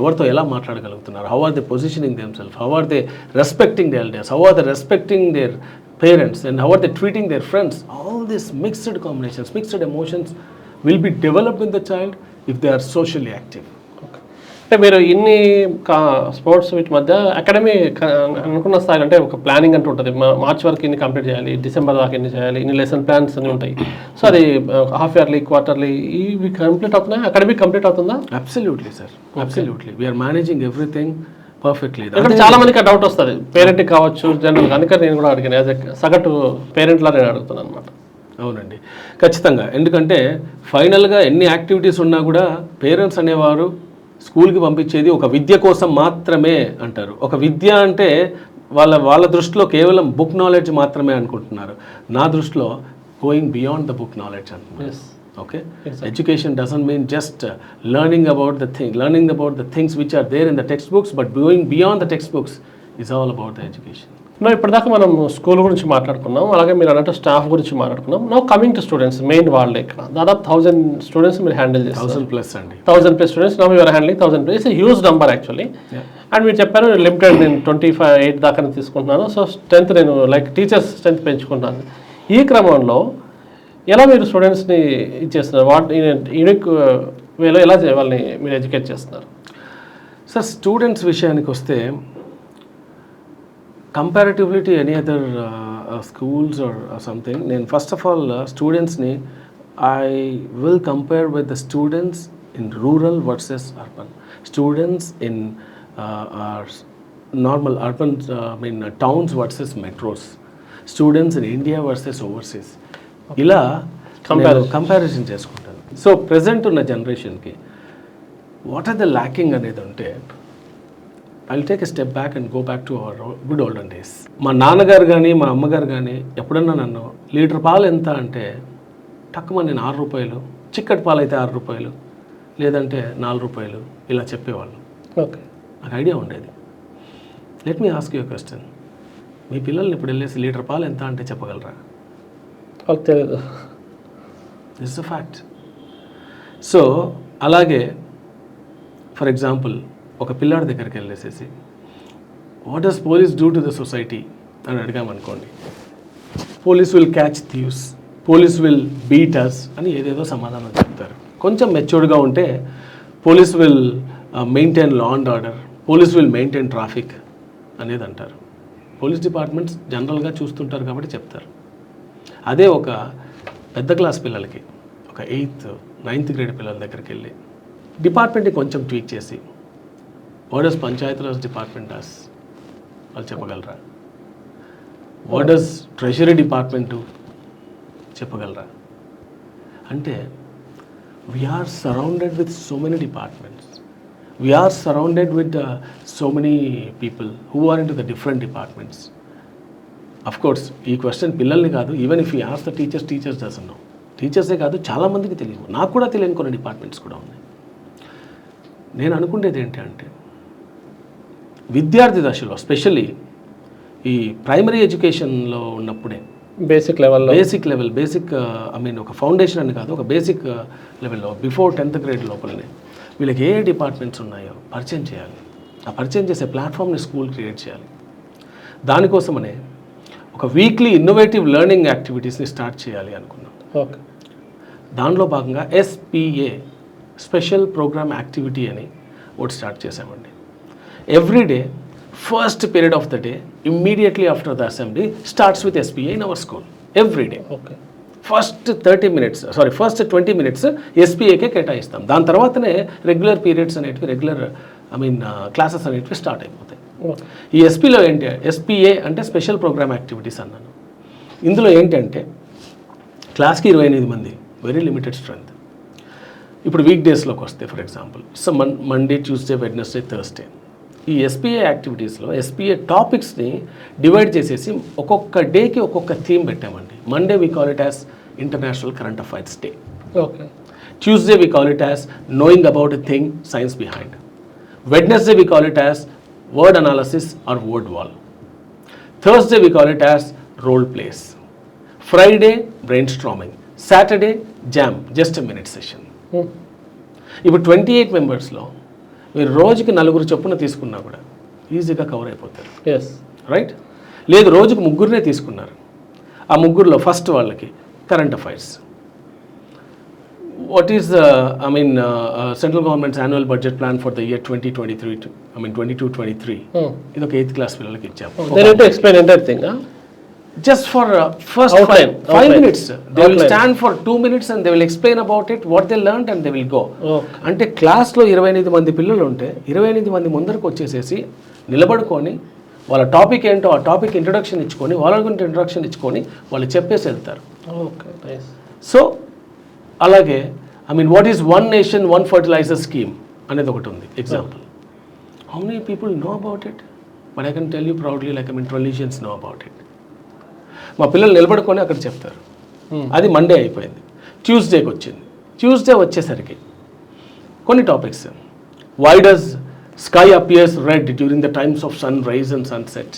ఎవరితో ఎలా మాట్లాడగలుగుతున్నారు, how are they positioning themself, how are they respecting the elders, how are they respecting their parents, and how are they treating their friends. All these mixed combinations, mixed emotions will be developed in the child if they are socially active. Okay. అంటే మీరు ఇన్ని స్పోర్ట్స్ వీటి మధ్య అకాడమీ అనుకున్న స్థాయి అంటే ఒక ప్లానింగ్ అంటూ ఉంటుంది. మార్చ్ వరకు ఇన్ని కంప్లీట్ చేయాలి, డిసెంబర్ దాకా ఇన్ని చేయాలి, ఇన్ని లెసన్ ప్లాన్స్ అన్ని ఉంటాయి. సో అది హాఫ్ ఇయర్లీ, క్వార్టర్లీ ఇవి కంప్లీట్ అవుతున్నాయి, అకాడమీ కంప్లీట్ అవుతుందా? Absolutely sir, absolutely. We're managing everything perfectly. అంటే చాలా మందికి డౌట్ వస్తుంది, పేరెంట్కి కావచ్చు జనరల్. అందుకని నేను కూడా అడిగాను, యాజ్ ఎ సగటు పేరెంట్లా నేను అడుగుతున్నాను అనమాట. అవునండి, ఖచ్చితంగా. ఎందుకంటే ఫైనల్గా ఎన్ని యాక్టివిటీస్ ఉన్నా కూడా పేరెంట్స్ అనేవారు స్కూల్కి పంపించేది ఒక విద్య కోసం మాత్రమే అంటారు. ఒక విద్య అంటే వాళ్ళ దృష్టిలో కేవలం బుక్ నాలెడ్జ్ మాత్రమే అనుకుంటున్నారు. నా దృష్టిలో going beyond the book knowledge అంటున్నారు. Okay, education doesn't mean just learning about the things which are there in the textbooks, but going beyond the textbooks is all about the education. ఇప్పటిదాకా మనం స్కూల్ గురించి మాట్లాడుకున్నాం, అలాగే మీరు అన్నట్టు స్టాఫ్ గురించి మాట్లాడుకున్నాం. No coming to students, main వాళ్ళే ఇక్కడ దాదాపు 1000 స్టూడెంట్స్ మీరు హ్యాండిల్ చేస్తారు. 1000+ అండి, 1000+ students. No you're handling 1000+. It's huge number actually. And మీరు చెప్పారు లిమిటెడ్, నేను 25 దాకా తీసుకుంటున్నాను. సో స్ట్రెంత్ నేను లైక్ టీచర్స్ స్ట్రెంత్ పెంచుకుంటాను. ఈ క్రమంలో ఎలా మీరు స్టూడెంట్స్ని ఇచ్చేస్తున్నారు? యూనిక్ వేలో ఎలా వాళ్ళని మీరు ఎడ్యుకేట్ చేస్తున్నారు? సార్, స్టూడెంట్స్ విషయానికి వస్తే comparatively to any other schools or something, నేను ఫస్ట్ ఆఫ్ ఆల్ స్టూడెంట్స్ని I will compare with the students in rural versus urban, students in normal urban towns versus metros, students in India versus overseas, ఇలా కంపారిజన్ చేసుకుంటాను. సో ప్రజెంట్ ఉన్న జనరేషన్కి వాట్ ఆర్ ద ల్యాకింగ్ అనేది ఉంటే I will take a step back and go back to our good olden days. మా నాన్నగారు కానీ మా అమ్మగారు కానీ ఎప్పుడన్నా నన్ను లీటర్ పాలు ఎంత అంటే తక్కువ నేను 6 రూపాయలు, చిక్కటి పాలు అయితే 6 రూపాయలు, లేదంటే 4 రూపాయలు ఇలా చెప్పేవాళ్ళు. ఓకే, నాకు ఐడియా ఉండేది. Let me ask you question, మీ పిల్లల్ని ఇప్పుడు వెళ్ళేసి లీటర్ పాలు ఎంత అంటే చెప్పగలరా? తెలియదు. This is a fact. So అలాగే ఫర్ ఎగ్జాంపుల్ ఒక పిల్లాడి దగ్గరికి వెళ్ళేసేసి what does police do to the society అని అడిగామనుకోండి, police will catch thieves, police will beat us అని ఏదేదో సమాధానం చెప్తారు. కొంచెం మెచ్యూర్డ్గా ఉంటే police will maintain law and order, police will maintain traffic అనేది అంటారు. పోలీస్ డిపార్ట్మెంట్స్ జనరల్గా చూస్తుంటారు కాబట్టి చెప్తారు. అదే ఒక పెద్ద క్లాస్ పిల్లలకి, ఒక 8th, 9th గ్రేడ్ పిల్లల దగ్గరికి వెళ్ళి డిపార్ట్మెంట్ని కొంచెం ట్వీక్ చేసి what does Panchayati Raj department does వాళ్ళు చెప్పగలరా? వాట్ డస్ ట్రెజరీ డిపార్ట్మెంట్ చెప్పగలరా? అంటే we are surrounded with so many departments, we are surrounded with so many people who are into the different departments. Of course ఈ క్వశ్చన్ పిల్లల్ని కాదు, even if you ask the teachers doesn't know. టీచర్సే కాదు, చాలామందికి తెలియదు. నాకు కూడా తెలియని కొన్ని డిపార్ట్మెంట్స్ కూడా ఉన్నాయి. నేను అనుకునేది ఏంటి అంటే విద్యార్థి దశలో స్పెషల్లీ ఈ ప్రైమరీ ఎడ్యుకేషన్లో ఉన్నప్పుడే బేసిక్ లెవెల్ ఒక ఫౌండేషన్ అని కాదు, ఒక బేసిక్ లెవెల్లో బిఫోర్ 10th గ్రేడ్ లోపలనే వీళ్ళకి ఏ డిపార్ట్మెంట్స్ ఉన్నాయో పరిచయం చేయాలి. ఆ పరిచయం చేసే ప్లాట్ఫామ్ని స్కూల్ క్రియేట్ చేయాలి. దానికోసమనే ఒక వీక్లీ ఇన్నోవేటివ్ లెర్నింగ్ యాక్టివిటీస్ని స్టార్ట్ చేయాలి అనుకున్నాం. ఓకే, దానిలో భాగంగా SPA, స్పెషల్ ప్రోగ్రామ్ యాక్టివిటీ అని ఒకటి స్టార్ట్ చేసామండి. Every day first period of the day immediately after the assembly starts with SPA in our school every day. Okay, first 20 minutes SPAకే కేటాయిస్తాం. దాని తర్వాతనే రెగ్యులర్ పీరియడ్స్ అనేటివి క్లాసెస్ అనేటివి స్టార్ట్ అయిపోతాయి. ఈ SPA అంటే స్పెషల్ ప్రోగ్రామ్ యాక్టివిటీస్ అన్నాను. ఇందులో ఏంటంటే క్లాస్కి 28 మంది, వెరీ లిమిటెడ్ స్ట్రెంత్. ఇప్పుడు వీక్ డేస్లోకి వస్తే for example Monday, Tuesday, Wednesday, Thursday ఈ SPA యాక్టివిటీస్లో SPA టాపిక్స్ని డివైడ్ చేసేసి ఒక్కొక్క డేకి ఒక్కొక్క థీమ్ పెట్టామండి. Monday we call it as international current affairs day. Okay, Tuesday we call it as knowing about a thing, science behind. Wednesday we call it as word analysis or word wall. Thursday we call it as role plays. Friday brainstorming. Saturday jam, just a minute session. ఇప్పుడు 28 మెంబర్స్లో మీరు రోజుకి 4 చొప్పున తీసుకున్నా కూడా ఈజీగా కవర్ అయిపోతారు. Yes, right. లేదు రోజుకు 3 తీసుకున్నారు, ఆ 3లో ఫస్ట్ వాళ్ళకి current affairs, what is central government's annual budget plan for the year 2023 to, 22-23. ఇది ఒక 8th class పిల్లలకి ఇచ్చాము. They need to explain entire thing. Just for first Outline, 5 outline. minutes. They will Outline. stand for 2 minutes and they will explain about it, what they learned, and they will go. Okay. అంటే క్లాస్లో 28 మంది పిల్లలు ఉంటే 28 మంది ముందరకు వచ్చేసేసి నిలబడుకొని వాళ్ళ టాపిక్ ఏంటో ఆ టాపిక్ ఇంట్రొడక్షన్ ఇచ్చుకొని వాళ్ళ గురించి ఇంట్రొడక్షన్ ఇచ్చుకొని వాళ్ళు చెప్పేసి వెళ్తారు. Okay, nice. సో అలాగే what is one nation one fertiliser scheme అనేది ఒకటి ఉంది example. How many people know about it? But I can tell you proudly like ట్రెలిజియన్స్ నో అబౌట్ ఇట్. మా పిల్లలు నిలబడుకొని అక్కడ చెప్తారు. అది మండే అయిపోయింది. ట్యూస్డేకి వచ్చింది. ట్యూస్డే వచ్చేసరికి కొన్ని topics. Why does sky appears red during the times of sunrise and sunset?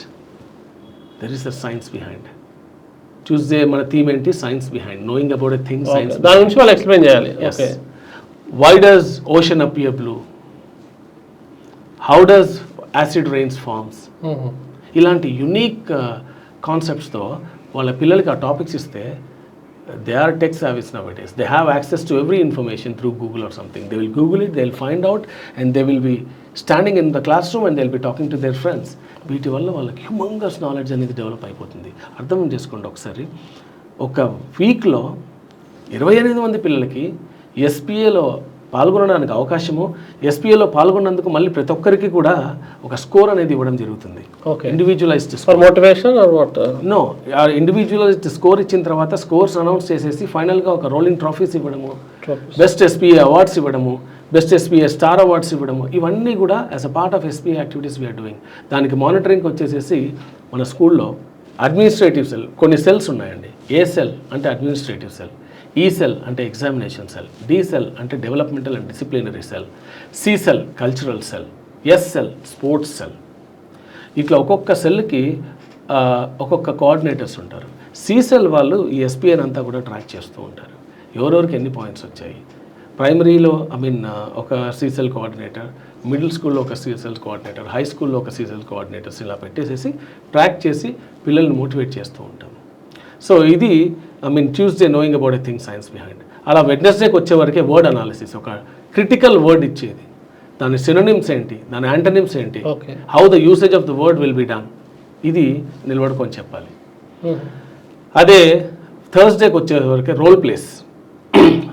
There is the science behind. Tuesday మన థీమ్ ఏంటి? Science behind, knowing about a thing, science. దాని నుంచి వాళ్ళు ఎక్స్ప్లెయిన్ చేయాలి. Okay. Why does ocean appear blue? How does acid rains forms? ఇలాంటి యునీక్ కాన్సెప్ట్స్తో వాళ్ళ పిల్లలకి ఆ టాపిక్స్ ఇస్తే they are tech service now it is. They have access to every information through Google or something. They will Google it, they will find out and they will B standing in the class room and they will be talking to their friends. వీటి వల్ల వాళ్ళకి హ్యూమంగస్ నాలెడ్జ్ అనేది డెవలప్ అయిపోతుంది. అర్థం చేసుకోండి ఒకసారి. ఒక వీక్లో 28 మంది పిల్లలకి ఎస్పీఏలో పాల్గొనడానికి అవకాశము, ఎస్పీఏలో పాల్గొన్నందుకు మళ్ళీ ప్రతి ఒక్కరికి కూడా ఒక స్కోర్ అనేది ఇవ్వడం జరుగుతుంది. Okay. Individualized for motivation or what? No, individualized score ఇచ్చిన తర్వాత స్కోర్స్ అనౌన్స్ చేసేసి ఫైనల్గా ఒక రోలింగ్ ట్రాఫీస్ ఇవ్వడము, బెస్ట్ ఎస్పీఏ అవార్డ్స్ ఇవ్వడము, బెస్ట్ ఎస్పీఏ స్టార్ అవార్డ్స్ ఇవ్వడము, ఇవన్నీ కూడా as a part of SPA activities we're doing. దానికి మానిటరింగ్కి వచ్చేసేసి మన స్కూల్లో అడ్మినిస్ట్రేటివ్ సెల్ కొన్ని సెల్స్ ఉన్నాయండి. ఏ సెల్ అంటే అడ్మినిస్ట్రేటివ్ సెల్, ఈ సెల్ అంటే ఎగ్జామినేషన్ సెల్, డి సెల్ అంటే developmental and disciplinary cell, C cell cultural cell, S cell sports cell. ఇట్లా ఒక్కొక్క సెల్కి ఒక్కొక్క కోఆర్డినేటర్స్ ఉంటారు. సి సెల్ వాళ్ళు ఈ ఎస్పీఎన్ అంతా కూడా ట్రాక్ చేస్తూ ఉంటారు. ఎవరెవరికి ఎన్ని పాయింట్స్ వచ్చాయి. ప్రైమరీలో ఒక సి సెల్ కోఆర్డినేటర్, మిడిల్ స్కూల్లో ఒక సి సెల్ కోఆర్డినేటర్, హై స్కూల్లో ఒక సి సెల్ కోఆర్డినేటర్స్ ఇలా పెట్టేసేసి ట్రాక్ చేసి పిల్లల్ని మోటివేట్ చేస్తూ ఉంటాం. సో ఇది Tuesday knowing about a thing, science behind. అలా వెడ్నెస్డేకి వచ్చే వరకే వర్డ్ అనాలిసిస్, ఒక క్రిటికల్ వర్డ్ ఇచ్చేది, దాని సినోనిమ్స్ ఏంటి, దాని యాంటనిమ్స్ ఏంటి, how the usage of the word will be done, ఇది నిలబడుకొని చెప్పాలి. అదే థర్స్డేకి వచ్చే వరకే role plays,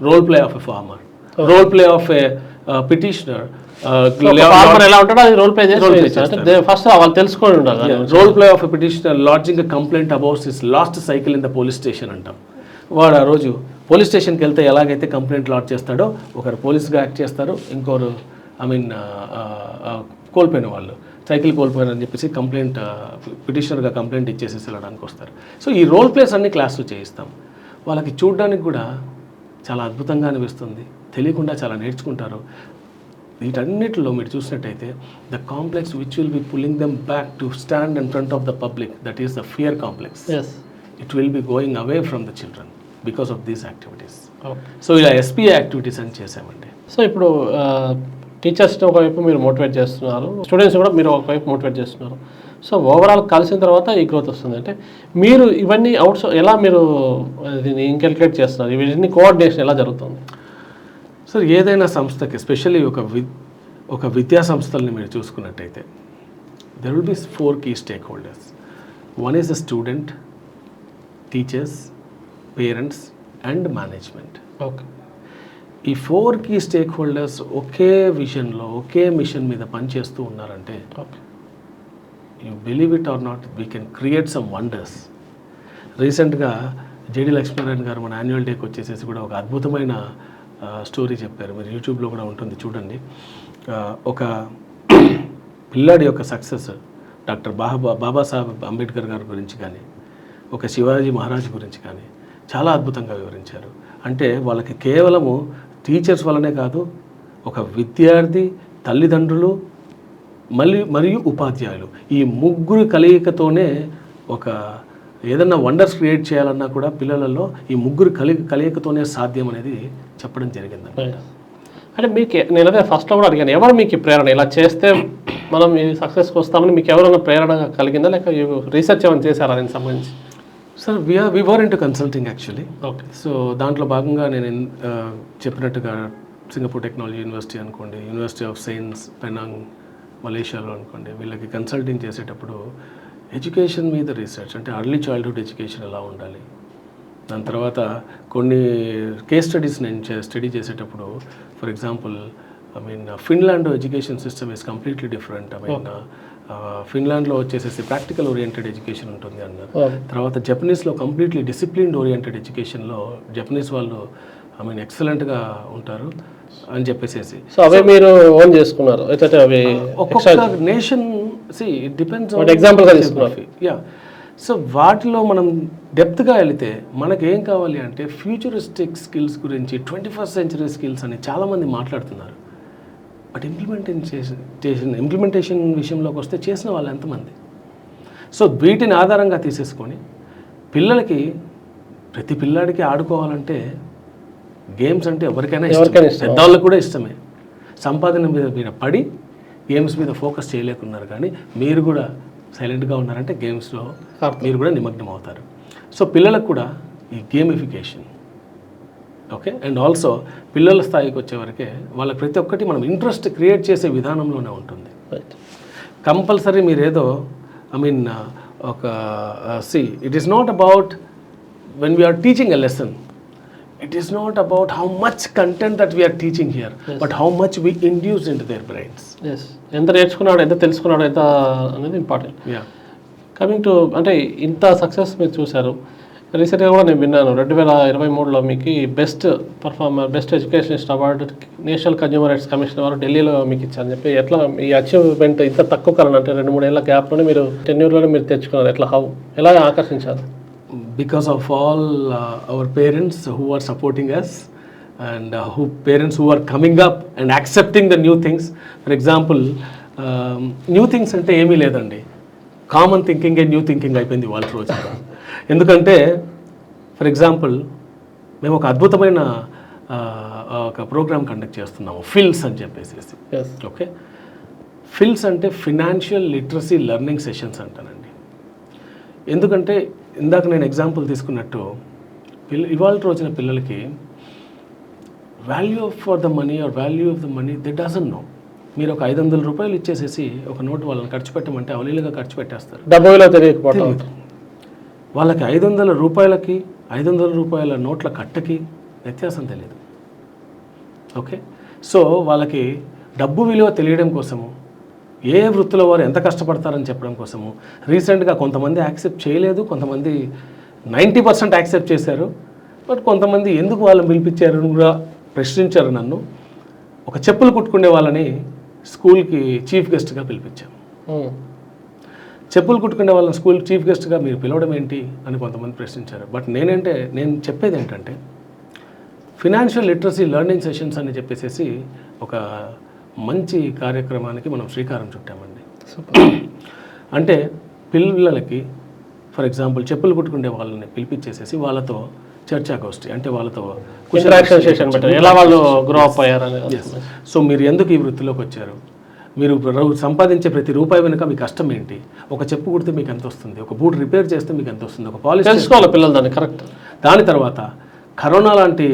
role play of a farmer, role play of a petitioner. ఎలా ఉంటాడో అది రోల్ ప్లే చేసి ఫస్ట్ వాళ్ళు తెలుసుకొని ఉండాలి. Role play of a petitioner lodging a complaint about his lost cycle in the police station అంటాం. వాడు ఆ రోజు పోలీస్ స్టేషన్కి వెళ్తే ఎలాగైతే కంప్లైంట్ లాడ్జ్ చేస్తాడో, ఒకరు పోలీస్గా యాక్ట్ చేస్తారు, ఇంకోరు కోల్పోయిన వాళ్ళు సైకిల్ కోల్పోయారని చెప్పేసి కంప్లైంట్ పిటిషనర్గా కంప్లైంట్ ఇచ్చేసేసి వెళ్ళడానికి వస్తారు. సో ఈ రోల్ ప్లేస్ అన్ని క్లాసులు చేయిస్తాం. వాళ్ళకి చూడడానికి కూడా చాలా అద్భుతంగా అనిపిస్తుంది, తెలియకుండా చాలా నేర్చుకుంటారు. వీటన్నిటిలో మీరు చూసినట్టయితే the complex which will be pulling them back to stand in front of the public, that is the fear complex. It will be going away from the children because of these activities. So ఇలా ఎస్పీఏ యాక్టివిటీస్ అని చేసామండి. సో ఇప్పుడు టీచర్స్ని ఒకవైపు మీరు మోటివేట్ చేస్తున్నారు, స్టూడెంట్స్ కూడా మీరు ఒకవైపు మోటివేట్ చేస్తున్నారు. సో ఓవరాల్ కలిసిన తర్వాత ఈ గ్రోత్ వస్తుంది. అంటే మీరు ఇవన్నీ ఎలా మీరు దీన్ని ఇన్కాల్కులేట్ చేస్తున్నారు, ఇవన్నీ కోఆర్డినేషన్ ఎలా జరుగుతుంది? సార్, ఏదైనా సంస్థకి ఎస్పెషల్లీ ఒక విద్యా సంస్థల్ని మీరు చూసుకున్నట్టయితే there will be 4 key stakeholders. One is the student, teachers, parents and management. Okay. ఈ 4 key stakeholders ఒకే విజన్లో ఒకే మిషన్ మీద పనిచేస్తూ ఉన్నారంటే you believe it or not, we can create some wonders. రీసెంట్గా జేడి లక్ష్మీనారాయణ గారు మన యాన్యువల్ డేకి వచ్చేసేసి కూడా ఒక అద్భుతమైన స్టోరీ చెప్పారు. మీరు యూట్యూబ్లో కూడా ఉంటుంది, చూడండి. ఒక పిల్లాడి యొక్క సక్సెస్ డాక్టర్ బాబాసాహెబ్ అంబేద్కర్ గారి గురించి కానీ, ఒక శివాజీ మహారాజ్ గురించి కానీ చాలా అద్భుతంగా వివరించారు. అంటే వాళ్ళకి కేవలము టీచర్స్ వల్లనే కాదు, ఒక విద్యార్థి, తల్లిదండ్రులు మరియు ఉపాధ్యాయులు, ఈ ముగ్గురు కలయికతోనే ఒక ఏదన్నా వండర్స్ క్రియేట్ చేయాలన్నా కూడా పిల్లలలో ఈ ముగ్గురు కలయికతోనే సాధ్యం అనేది చెప్పడం జరిగింది. అంటే మీకు నేను అదే ఫస్ట్లో కూడా అడిగాను, ఎవరు మీకు ప్రేరణ, ఇలా చేస్తే మనం ఈ సక్సెస్కి వస్తామని మీకు ఎవరైనా ప్రేరణ కలిగిందా, లేక రీసెర్చ్ ఏమైనా చేశారా దీనికి సంబంధించి? Sir we were into consulting actually. Okay. So దాంట్లో భాగంగా నేను చెప్పినట్టుగా సింగపూర్ టెక్నాలజీ యూనివర్సిటీ అనుకోండి, యూనివర్సిటీ ఆఫ్ సైన్స్ పెనాంగ్ మలేషియాలో అనుకోండి, వీళ్ళకి కన్సల్టింగ్ చేసేటప్పుడు ఎడ్యుకేషన్ మీద రీసెర్చ్, అంటే అర్లీ చైల్డ్హుడ్ ఎడ్యుకేషన్ ఎలా ఉండాలి, దాని తర్వాత కొన్ని కేస్ స్టడీస్ నేను స్టడీ చేసేటప్పుడు for example Finland education system is completely different. ఫిన్లాండ్లో వచ్చేసేసి ప్రాక్టికల్ ఓరియంటెడ్ ఎడ్యుకేషన్ ఉంటుంది అన్నారు. తర్వాత జపనీస్లో కంప్లీట్లీ డిసిప్లిన్డ్ ఓరియంటెడ్ ఎడ్యుకేషన్లో జపనీస్ వాళ్ళు ఎక్సలెంట్గా ఉంటారు అని చెప్పేసి. సో అవే మీరు ఓన్ చేసుకున్నారు అయితే అవి ఒక్కొక్క నేషన్ ఇట్ డిపెండ్స్ ఎగ్జాంపుల్గా తీసుకున్నారు. యా. సో వాటిలో మనం డెప్త్గా వెళితే మనకి ఏం కావాలి అంటే ఫ్యూచరిస్టిక్ స్కిల్స్ గురించి 21st century స్కిల్స్ అని చాలామంది మాట్లాడుతున్నారు. బట్ ఇంప్లిమెంటేషన్ విషయంలోకి వస్తే చేసిన వాళ్ళు ఎంతమంది? సో వీటిని ఆధారంగా తీసేసుకొని పిల్లలకి, ప్రతి పిల్లాడికి ఆడుకోవాలంటే గేమ్స్ అంటే ఎవరికైనా ఇష్టం, పెద్దవాళ్ళకి కూడా ఇష్టమే. సంపాదన మీద పడి గేమ్స్ మీద ఫోకస్ చేయలేకున్నారు, కానీ మీరు కూడా సైలెంట్గా ఉన్నారంటే గేమ్స్లో మీరు కూడా నిమగ్నం అవుతారు. సో పిల్లలకు కూడా ఈ గేమిఫికేషన్ ఓకే. అండ్ ఆల్సో పిల్లల స్థాయికి వచ్చేవరకే వాళ్ళకి ప్రతి ఒక్కటి మనం ఇంట్రెస్ట్ క్రియేట్ చేసే విధానంలోనే ఉంటుంది. కంపల్సరీ మీరు ఏదో ఒక it is not about when we're teaching a lesson, it is not about how much content that we're teaching here, but how much we induce into their brains. ఎంత నేర్చుకున్నాడు, ఎంత తెలుసుకున్నాడు, ఎంత అనేది ఇంపార్టెంట్. కమింగ్ టు అంటే ఇంత సక్సెస్ మీరు చూశారు. రీసెంట్గా కూడా నేను విన్నాను 2023లో మీకు best performer, best educationist award national consumer rights commission వారు ఢిల్లీలో మీకు ఇచ్చారని చెప్పి. ఎట్లా ఈ అచీవ్మెంట్ ఇంత తక్కువ కాలం అంటే 2-3 ఏళ్ళ గ్యాప్లోనే మీరు టెన్యూర్లోనే మీరు తెచ్చుకున్నారు, ఎట్లా ఎలా ఆకర్షించారు? Because of all our parents who are supporting us and parents who are coming up and accepting the new things. For example, new things అంటే ఏమీ లేదండి, కామన్ థింకింగ్ న్యూ థింకింగ్ అయిపోయింది వాళ్ళ రోజు. ఎందుకంటే ఫర్ ఎగ్జాంపుల్ మేము ఒక అద్భుతమైన ఒక ప్రోగ్రామ్ కండక్ట్ చేస్తున్నాము, ఫిల్స్ అని చెప్పేసి. ఓకే, ఫిల్స్ అంటే ఫినాన్షియల్ లిటరసీ లెర్నింగ్ సెషన్స్ అంటానండి. ఎందుకంటే ఇందాక నేను ఎగ్జాంపుల్ తీసుకున్నట్టు ఇవాళ రోజున పిల్లలకి value for the money are value of the money they doesn't know. మీరు ఒక 500 రూపాయలు ఇచ్చేసేసి ఒక నోటు వాళ్ళని ఖర్చు పెట్టమంటే అవలీలుగా ఖర్చు పెట్టేస్తారు. డబ్బులో తెలియకపోవడం, వాళ్ళకి 500 రూపాయలకి 500 రూపాయల నోట్ల కట్టకి వ్యత్యాసం తెలియదు. ఓకే, సో వాళ్ళకి డబ్బు విలువ తెలియడం కోసము, ఏ వృత్తిలో వారు ఎంత కష్టపడతారని చెప్పడం కోసము రీసెంట్గా కొంతమంది యాక్సెప్ట్ చేయలేదు, కొంతమంది 90% యాక్సెప్ట్ చేశారు. బట్ కొంతమంది ఎందుకు వాళ్ళని పిలిపించారు కూడా ప్రశ్నించారు నన్ను. ఒక చెప్పులు కుట్టుకునే వాళ్ళని స్కూల్కి చీఫ్ గెస్ట్గా పిలిపించాము. చెప్పులు కుట్టుకునే వాళ్ళని స్కూల్ చీఫ్ గెస్ట్గా మీరు పిలవడం ఏంటి అని కొంతమంది ప్రశ్నించారు. బట్ నేను చెప్పేది ఏంటంటే ఫినాన్షియల్ లిటరసీ లెర్నింగ్ సెషన్స్ అని చెప్పేసి ఒక మంచి కార్యక్రమానికి మనం శ్రీకారం చుట్టామండి. అంటే పిల్లలకి ఫర్ ఎగ్జాంపుల్ చెప్పులు కుట్టుకునే వాళ్ళని పిలిపించేసేసి వాళ్ళతో చర్చాగోష్ఠి, అంటే వాళ్ళతో ఎలా వాళ్ళు గ్రో అప్ అయ్యారు. సో మీరు ఎందుకు ఈ వృత్తిలోకి వచ్చారు, మీరు సంపాదించే ప్రతి రూపాయి వెనుక మీ కష్టం ఏంటి, ఒక చెప్పు కుడితే మీకు ఎంత వస్తుంది, ఒక బూట్ రిపేర్ చేస్తే మీకు ఎంత వస్తుంది, ఒక పాలిష్ తెలుసుకోవాలి పిల్లలు దాన్ని కరెక్ట్. దాని తర్వాత కరోనా లాంటి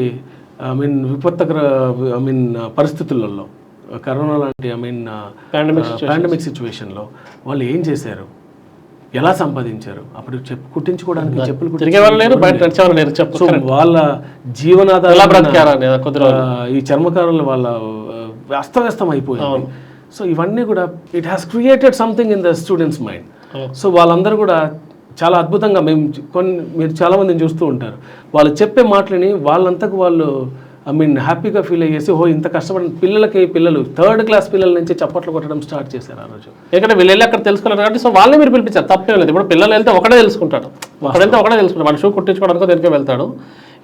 విపత్కర పరిస్థితులలో, కరోనా లాంటి పాండమిక్ సిచ్యువేషన్లో వాళ్ళు ఏం చేశారు, ఎలా సంపాదించారు, అప్పుడు కుట్టించుకోవడానికి చెప్పులు సో వాళ్ళ జీవనాధారం ఈ చర్మకారులు వాళ్ళ అస్తవ్యస్తం అయిపోయింది. సో ఇవన్నీ కూడా it has created something in the students mind. So వాళ్ళందరూ కూడా చాలా అద్భుతంగా మీరు చాలామందిని చూస్తూ ఉంటారు, వాళ్ళు చెప్పే మాటలని వాళ్ళంతకు వాళ్ళు హ్యాపీగా ఫీల్ అయ్యేసి ఇంత కష్టపడిన పిల్లలు 3rd క్లాస్ పిల్లల నుంచి చప్పట్లు కొట్టడం స్టార్ట్ చేశారు ఆ రోజు. ఎందుకంటే వీళ్ళు వెళ్ళి అక్కడ తెలుసుకున్నారు కాబట్టి సో వాళ్ళే మీరు పిలిపించారు, తప్పేం లేదు. ఇప్పుడు పిల్లలు వెళ్తే ఒకటే తెలుసుకుంటాడు, వాడు షూ కుట్టించుకోవడానికి దేనికే వెళ్తాడు.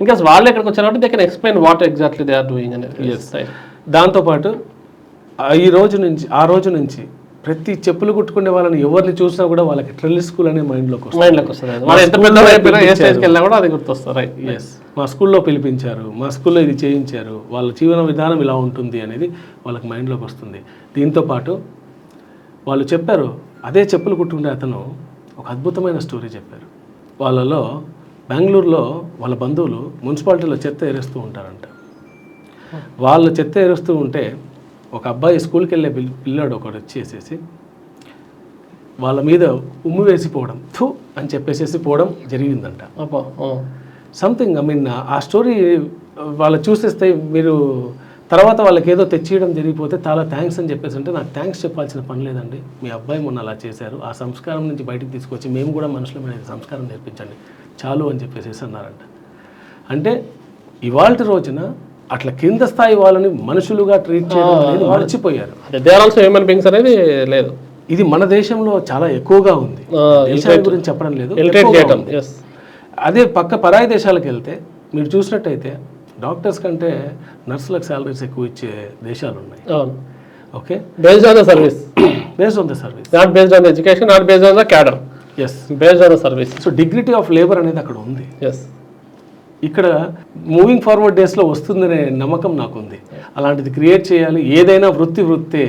ఇంకా వాళ్ళే ఇక్కడికి వచ్చారు they can explain what exactly they are doing అనేది. దాంతోపాటు ఆ రోజు నుంచి ప్రతి చెప్పులు కుట్టుకునే వాళ్ళని ఎవరిని చూసినా కూడా వాళ్ళకి ట్రిల్ స్కూల్ అనే మైండ్లోకి వస్తుంది. మా స్కూల్లో పిలిపించారు, మా స్కూల్లో ఇది చేయించారు, వాళ్ళ జీవన విధానం ఇలా ఉంటుంది అనేది వాళ్ళకి మైండ్లోకి వస్తుంది. దీంతోపాటు వాళ్ళు చెప్పారు, అదే చెప్పులు కుట్టుకునే అతను ఒక అద్భుతమైన స్టోరీ చెప్పారు. వాళ్ళలో బెంగళూరులో వాళ్ళ బంధువులు మున్సిపాలిటీలో చెత్త ఏరుస్తూ ఉంటారంట. వాళ్ళు చెత్త ఏరుస్తూ ఉంటే ఒక అబ్బాయి స్కూల్కి వెళ్ళే పిల్లాడు ఒకడు వచ్చేసేసి వాళ్ళ మీద ఉమ్ము వేసిపోవడం, థూ అని చెప్పేసేసి పోవడం జరిగిందంట. సంథింగ్ ఐ మీన్ ఆ స్టోరీ వాళ్ళు చూసేస్తే మీరు తర్వాత వాళ్ళకి ఏదో తెచ్చియడం జరిగిపోతే చాలా థ్యాంక్స్ అని చెప్పేసి అంటే, నాకు థ్యాంక్స్ చెప్పాల్సిన పని లేదండి, మీ అబ్బాయి మొన్న అలా చేశారు, ఆ సంస్కారం నుంచి బయటకు తీసుకొచ్చి మేము కూడా మనుషుల మీద సంస్కారం నేర్పించండి చాలు అని చెప్పేసి అన్నారంట. అంటే ఇవాళ రోజున అట్లా కింద స్థాయి వాళ్ళని మనుషులుగా ట్రీట్ చేయడం అనేది మర్చిపోయారు. They are also human beings అనేది లేదు. ఇది మన దేశంలో చాలా ఎక్కువగా ఉంది. దేశాల గురించి చెప్పడం లేదు. అదే పక్క పరాయి దేశాలకు వెళ్తే మీరు చూసినట్టయితే డాక్టర్స్ కంటే నర్సులకు సాలరీస్ ఎక్కువ ఇచ్చే దేశాలు ఉన్నాయి. Okay, based on the service, based on the service, not based on the education, not based on the cadre. Yes, based on the service. So dignity of labour అనేది అక్కడ ఉంది. ఎస్, ఇక్కడ మూవింగ్ ఫార్వర్డ్ డేస్లో వస్తుందనే నమ్మకం నాకుంది. అలాంటిది క్రియేట్ చేయాలి. ఏదైనా వృత్తే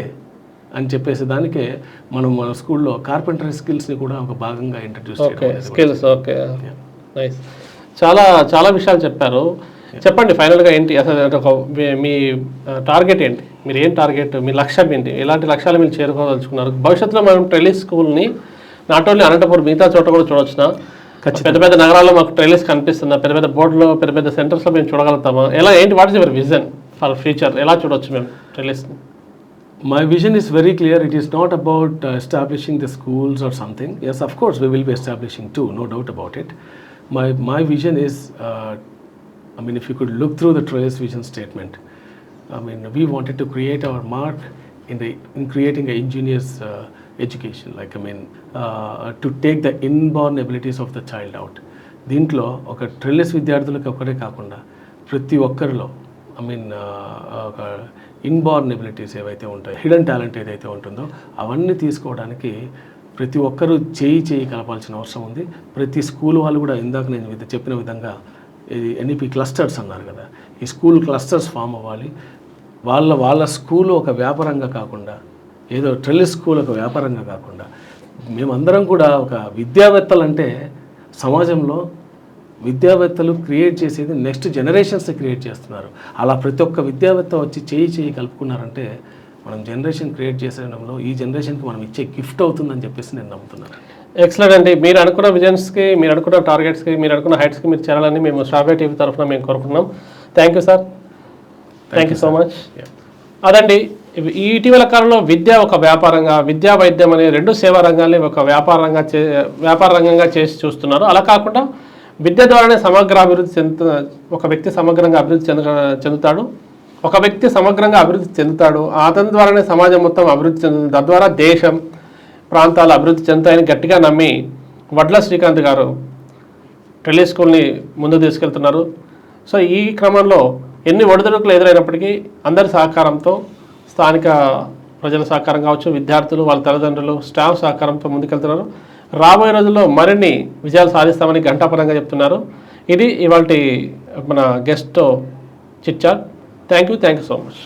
అని చెప్పేసి దానికే మనం మన స్కూల్లో కార్పెంటరీ స్కిల్స్ని కూడా ఒక భాగంగా ఇంట్రడ్యూస్ చేయాలి. స్కిల్స్. Okay, nice. చాలా చాలా విషయాలు చెప్పారు. చెప్పండి ఫైనల్గా ఏంటి అసలు ఒక మీ టార్గెట్ ఏంటి, మీరు ఏం టార్గెట్, మీ లక్ష్యం ఏంటి, ఎలాంటి లక్ష్యాలు మీరు చేరుకోదలుచుకున్నారు? భవిష్యత్తులో మనం ట్రెలిస్ స్కూల్ని నాట్ ఓన్లీ అనంతపురం మిగతా చోట కూడా చూడొచ్చునా? పెద్ద పెద్ద నగరాల్లో మాకు ట్రెలిస్ కనిపిస్తుందా? పెద్ద పెద్ద బోర్డులో పెద్ద పెద్ద సెంటర్స్లో మేము చూడగలుగుతామా? ఎలా ఏంటి, what is your vision for future? ఎలా చూడొచ్చు మేము ట్రెలిస్ని? My vision is very clear. It is not about establishing the schools or something. Yes, of course, we will be establishing too, no doubt about it. My vision is, I mean, if you could look through the Trellis vision statement, I mean, we wanted to create our mark in creating an ingenious education. Like, I mean, to take the inborn abilities of the child out. దీంట్లో ఒక ట్రెలిస్ విద్యార్థులకు ఒకటే కాకుండా ప్రతి ఒక్కరిలో ఐ మీన్ ఒక ఇన్బార్న్ ఎబిలిటీస్ ఏవైతే ఉంటాయో, హిడెన్ టాలెంట్ ఏదైతే ఉంటుందో అవన్నీ తీసుకోవడానికి ప్రతి ఒక్కరూ చేయి కలపాల్సిన అవసరం ఉంది. ప్రతి స్కూల్ వాళ్ళు కూడా ఇందాక నేను చెప్పిన విధంగా ఎన్ఈపి క్లస్టర్స్ అన్నారు కదా, ఈ స్కూల్ క్లస్టర్స్ ఫామ్ అవ్వాలి. వాళ్ళ స్కూల్ ఒక వ్యాపారంగా కాకుండా, ఏదో ట్రెలిస్ స్కూల్ ఒక వ్యాపారంగా కాకుండా, మేమందరం కూడా ఒక విద్యావేత్తలంటే సమాజంలో విద్యావేత్తలు క్రియేట్ చేసేది నెక్స్ట్ జనరేషన్స్ని క్రియేట్ చేస్తున్నారు. అలా ప్రతి ఒక్క విద్యావేత్త వచ్చి చేయి కలుపుకున్నారంటే మనం జనరేషన్ క్రియేట్ చేసేయడంలో ఈ జనరేషన్కి మనం ఇచ్చే గిఫ్ట్ అవుతుందని చెప్పేసి నేను నమ్ముతున్నాను. ఎక్సలెంట్ అండి. మీరు అనుకున్న విజన్స్కి, మీరు అనుకున్న టార్గెట్స్కి, మీరు అనుకున్న హైట్స్కి మీరు చేరాలని మేము స్టార్వే టీవీ తరఫున మేము కోరుకుంటున్నాం. Thank you sir, thank you so much. అదండి, ఇటీవల కాలంలో విద్య ఒక వ్యాపారంగా, విద్యా వైద్యం అనే రెండు సేవా రంగాల్ని ఒక వ్యాపార రంగంగా చేసి చూస్తున్నారు. అలా కాకుండా విద్య ద్వారానే సమగ్ర అభివృద్ధి ఒక వ్యక్తి సమగ్రంగా అభివృద్ధి చెందుతాడు. ఒక వ్యక్తి సమగ్రంగా అభివృద్ధి చెందుతాడు, అతని ద్వారానే సమాజం మొత్తం అభివృద్ధి చెందుతుంది. తద్వారా దేశం, ప్రాంతాలు అభివృద్ధి చెందుతాయని గట్టిగా నమ్మి వడ్ల శ్రీకాంత్ గారు ట్రెలిస్ స్కూల్ని ముందుకు తీసుకెళ్తున్నారు. సో ఈ క్రమంలో ఎన్ని ఒడిదుడుకులు ఎదురైనప్పటికీ అందరి సహకారంతో, స్థానిక ప్రజల సహకారం కావచ్చు, విద్యార్థులు, వాళ్ళ తల్లిదండ్రులు, స్టాఫ్ సహకారంతో ముందుకెళ్తున్నారు. రాబోయే రోజుల్లో మరిన్ని విజయాలు సాధిస్తామని ఘంటాపరంగా చెప్తున్నారు. ఇది ఇవాల్టి మన guest chit chat. Thank you so much.